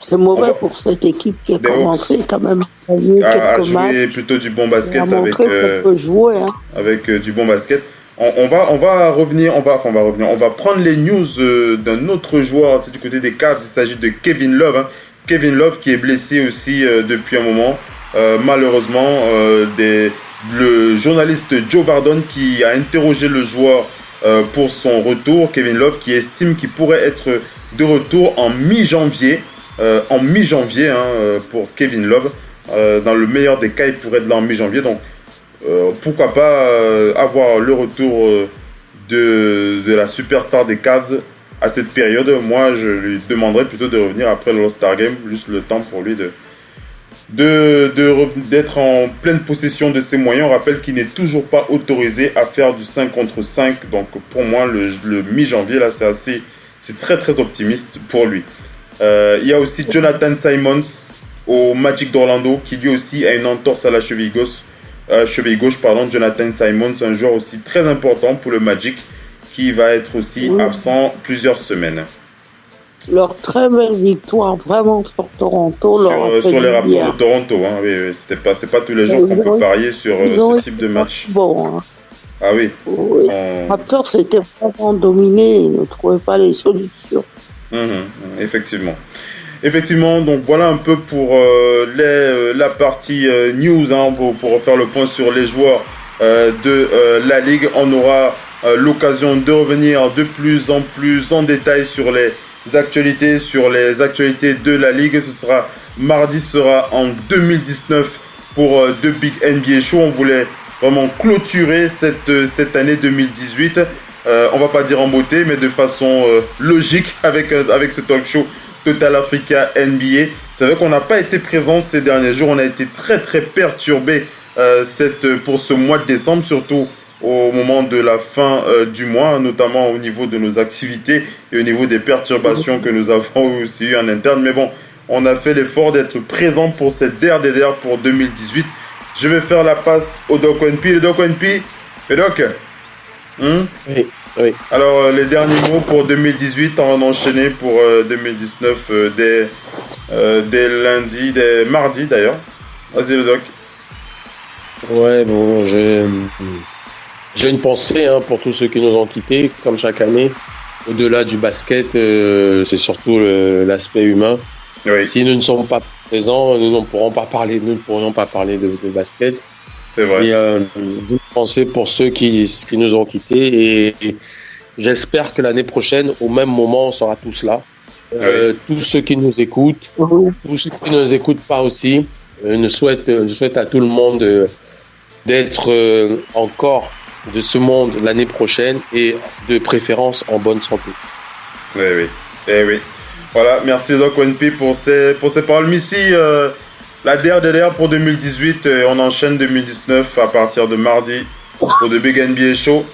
C'est mauvais pour cette équipe qui a commencé quand même à jouer plutôt du bon basket avec du bon basket. On va prendre les news d'un autre joueur, c'est du côté des Cavs. Il s'agit de Kevin Love. Hein. Kevin Love qui est blessé aussi depuis un moment. Malheureusement, le journaliste Joe Vardon qui a interrogé le joueur pour son retour. Kevin Love qui estime qu'il pourrait être de retour en mi-janvier. Pour Kevin Love. Dans le meilleur des cas, il pourrait être là en mi-janvier. Donc, pourquoi pas avoir le retour de la superstar des Cavs à cette période. Moi, je lui demanderais plutôt de revenir après le All-Star Game. Juste le temps pour lui d'être en pleine possession de ses moyens. On rappelle qu'il n'est toujours pas autorisé à faire du 5 contre 5. Donc, pour moi, le mi-janvier, là, c'est très, très optimiste pour lui. Il y a aussi Jonathan Simons au Magic d'Orlando qui lui aussi a une entorse à la cheville gauche. Jonathan Simons, un joueur aussi très important pour le Magic qui va être aussi absent plusieurs semaines. Leur très belle victoire vraiment sur Toronto. Sur les Raptors de Toronto. Hein, oui, c'est pas tous les jours qu'on peut parier sur ce type de match. Bon, hein. Ah oui. Les Raptors c'était vraiment dominé, ils ne trouvaient pas les solutions. Effectivement, donc voilà un peu pour la partie news, hein, pour faire le point sur les joueurs de la Ligue. On aura l'occasion de revenir de plus en plus en détail sur les actualités de la Ligue. Mardi sera en 2019 pour The Big NBA Show. On voulait vraiment clôturer cette année 2018. On va pas dire en beauté, mais de façon logique avec ce talk show Total Africa NBA. C'est vrai qu'on n'a pas été présent ces derniers jours. On a été très très perturbé pour ce mois de décembre, surtout au moment de la fin du mois, notamment au niveau de nos activités et au niveau des perturbations que nous avons aussi eu en interne. Mais bon, on a fait l'effort d'être présent pour cette DRDR pour 2018. Je vais faire la passe au Doc ONP. Le Doc ONP, et Doc Oui. Alors, les derniers mots pour 2018, on va enchaîner pour 2019 dès mardi d'ailleurs. Vas-y le doc. Ouais, bon, j'ai une pensée pour tous ceux qui nous ont quittés, comme chaque année. Au-delà du basket, c'est surtout l'aspect humain. Oui. Si nous ne sommes pas présents, nous ne pourrions pas parler de basket. C'est vrai. Et une pensée pour ceux qui nous ont quittés et j'espère que l'année prochaine, au même moment, on sera tous là. Tous ceux qui nous écoutent, tous ceux qui ne nous écoutent pas aussi, je souhaite à tout le monde d'être encore de ce monde l'année prochaine et de préférence en bonne santé. Oui. Voilà, merci Doc ONP pour ces paroles. Missy, la dernière pour 2018, on enchaîne 2019 à partir de mardi pour The Big NBA Show.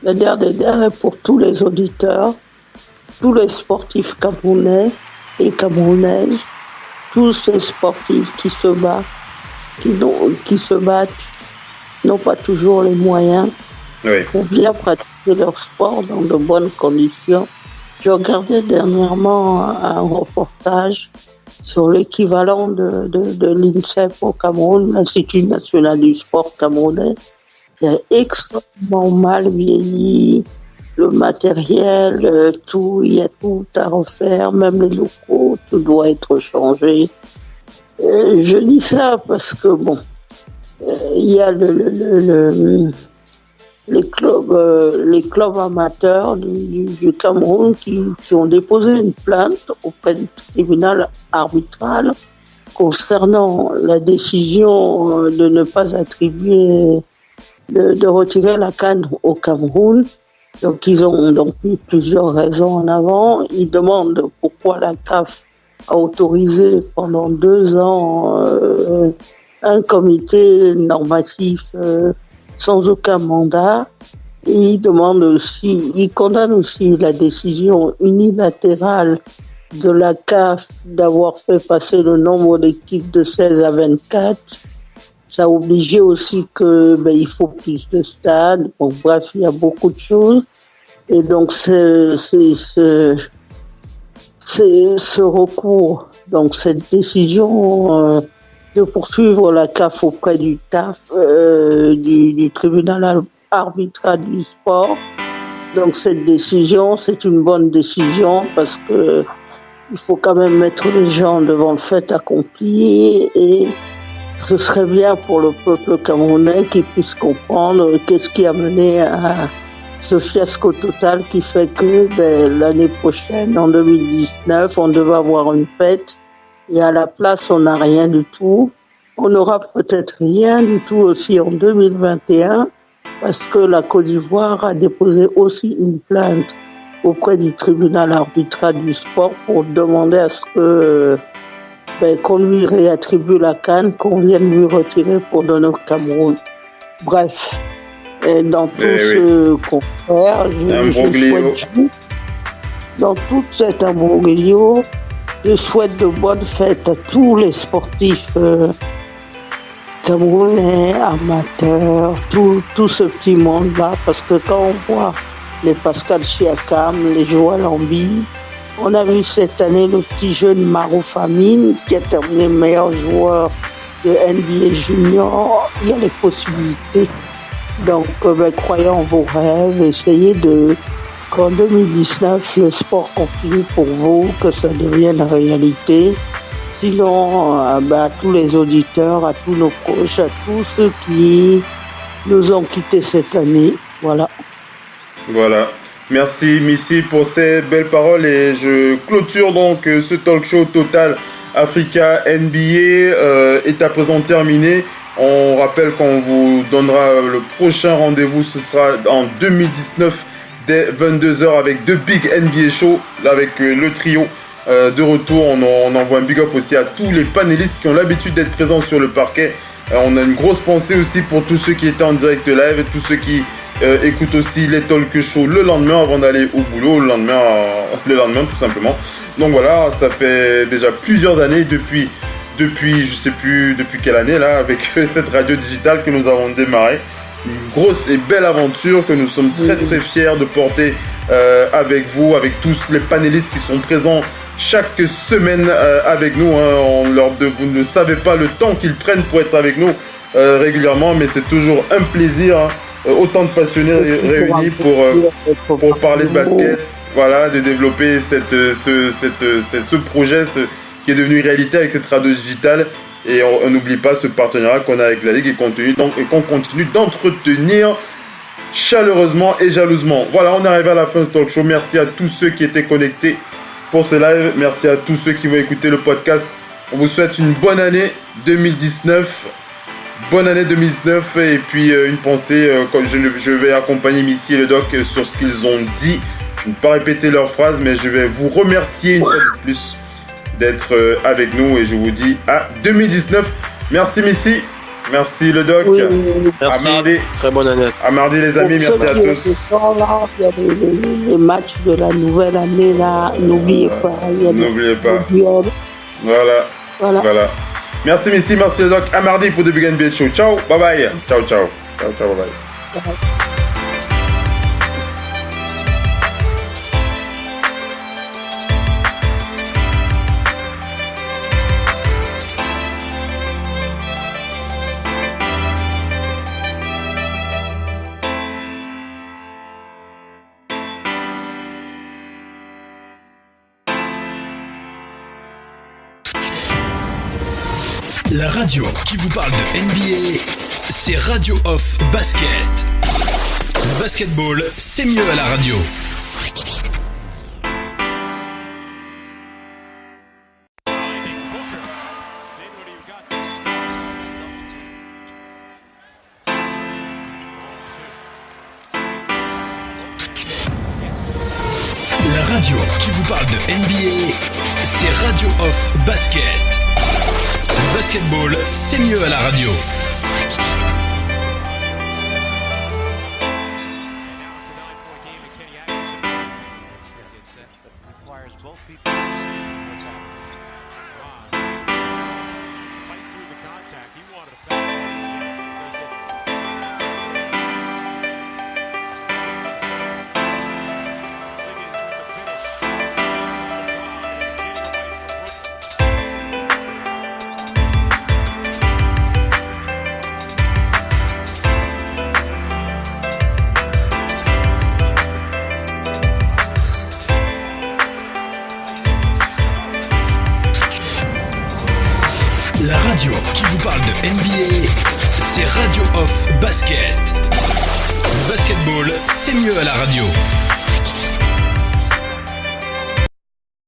La dernière est pour tous les auditeurs, tous les sportifs camerounais et camerounaises, tous ces sportifs qui se battent, n'ont pas toujours les moyens pour bien pratiquer leur sport dans de bonnes conditions. Je regardais dernièrement un reportage sur l'équivalent de l'INSEP au Cameroun, l'Institut national du sport camerounais, qui a extrêmement mal vieilli, le matériel, il y a tout à refaire, même les locaux, tout doit être changé. Je dis ça parce que il y a les clubs amateurs du Cameroun qui ont déposé une plainte auprès du tribunal arbitral concernant la décision de ne pas attribuer, de retirer la CAN au Cameroun. Donc ils ont mis plusieurs raisons en avant. Ils demandent pourquoi la CAF a autorisé pendant 2 ans un comité normatif sans aucun mandat. Et ils condamnent aussi la décision unilatérale de la CAF d'avoir fait passer le nombre d'équipes de 16 à 24. Ça a obligé aussi il faut plus de stades. Bref, il y a beaucoup de choses. Et donc ce recours, donc cette décision de poursuivre la CAF auprès du TAF, du tribunal arbitral du sport. Donc cette décision, c'est une bonne décision parce que il faut quand même mettre les gens devant le fait accompli et ce serait bien pour le peuple camerounais qu'il puisse comprendre qu'est-ce qui a mené à ce fiasco total qui fait que l'année prochaine, en 2019, on devait avoir une fête et à la place, on n'a rien du tout. On n'aura peut-être rien du tout aussi en 2021 parce que la Côte d'Ivoire a déposé aussi une plainte auprès du tribunal arbitral du sport pour demander à ce que qu'on lui réattribue la CAN, qu'on vienne lui retirer pour donner au Cameroun. Bref, dans tout ce qu'on fait, je souhaite dans tout cet imbroglio, je souhaite de bonnes fêtes à tous les sportifs camerounais, amateurs, tout ce petit monde-là, parce que quand on voit les Pascal Siakam, les Joël Embiid, on a vu cette année le petit jeune Marouf Amine qui a terminé meilleur joueur de NBA Junior. Il y a les possibilités. Donc, croyez en vos rêves, essayez qu'en 2019, le sport continue pour vous, que ça devienne réalité. Sinon, à tous les auditeurs, à tous nos coachs, à tous ceux qui nous ont quittés cette année, voilà. Merci Missy pour ces belles paroles et je clôture donc ce talk show Total Africa NBA est à présent terminé. On rappelle qu'on vous donnera le prochain rendez-vous, ce sera en 2019 dès 22h avec The Big NBA Show, là avec le trio de retour. On envoie un big up aussi à tous les panélistes qui ont l'habitude d'être présents sur le parquet. On a une grosse pensée aussi pour tous ceux qui étaient en direct live et tous ceux qui écoutent aussi les talk shows le lendemain avant d'aller au boulot, le lendemain tout simplement. Donc voilà, ça fait déjà plusieurs années depuis je sais plus depuis quelle année là, avec cette radio digitale que nous avons démarré. Une grosse et belle aventure que nous sommes très très fiers de porter avec vous, avec tous les panélistes qui sont présents chaque semaine avec nous. Vous ne savez pas le temps qu'ils prennent pour être avec nous régulièrement, mais c'est toujours un plaisir. Autant de passionnés réunis pour parler de basket, voilà, de développer ce projet qui est devenu réalité avec cette radio digitale. Et on n'oublie pas ce partenariat qu'on a avec la Ligue et qu'on continue d'entretenir chaleureusement et jalousement. Voilà, on arrive à la fin de ce talk show. Merci à tous ceux qui étaient connectés pour ce live. Merci à tous ceux qui vont écouter le podcast. On vous souhaite une bonne année 2019. Bonne année 2019 et puis une pensée, je vais accompagner Missy et le doc sur ce qu'ils ont dit. Je ne vais pas répéter leurs phrases, mais je vais vous remercier une fois de plus d'être avec nous et je vous dis à 2019. Merci Missy, merci le doc. Oui, merci. À mardi. Très bonne année. À mardi les amis, merci à tous. Il y a les matchs de la nouvelle année là, n'oubliez pas. N'oubliez pas. Voilà. Merci Missy, merci le doc. À mardi pour The Big NBA Show. Ciao, bye bye. Ciao, bye bye. La radio qui vous parle de NBA, c'est Radio Off Basket. Le basketball, c'est mieux à la radio. La radio qui vous parle de NBA, c'est Radio Off Basket. Le basketball, c'est mieux à la radio. La radio qui vous parle de NBA, c'est Radio Off Basket. Le basketball, c'est mieux à la radio.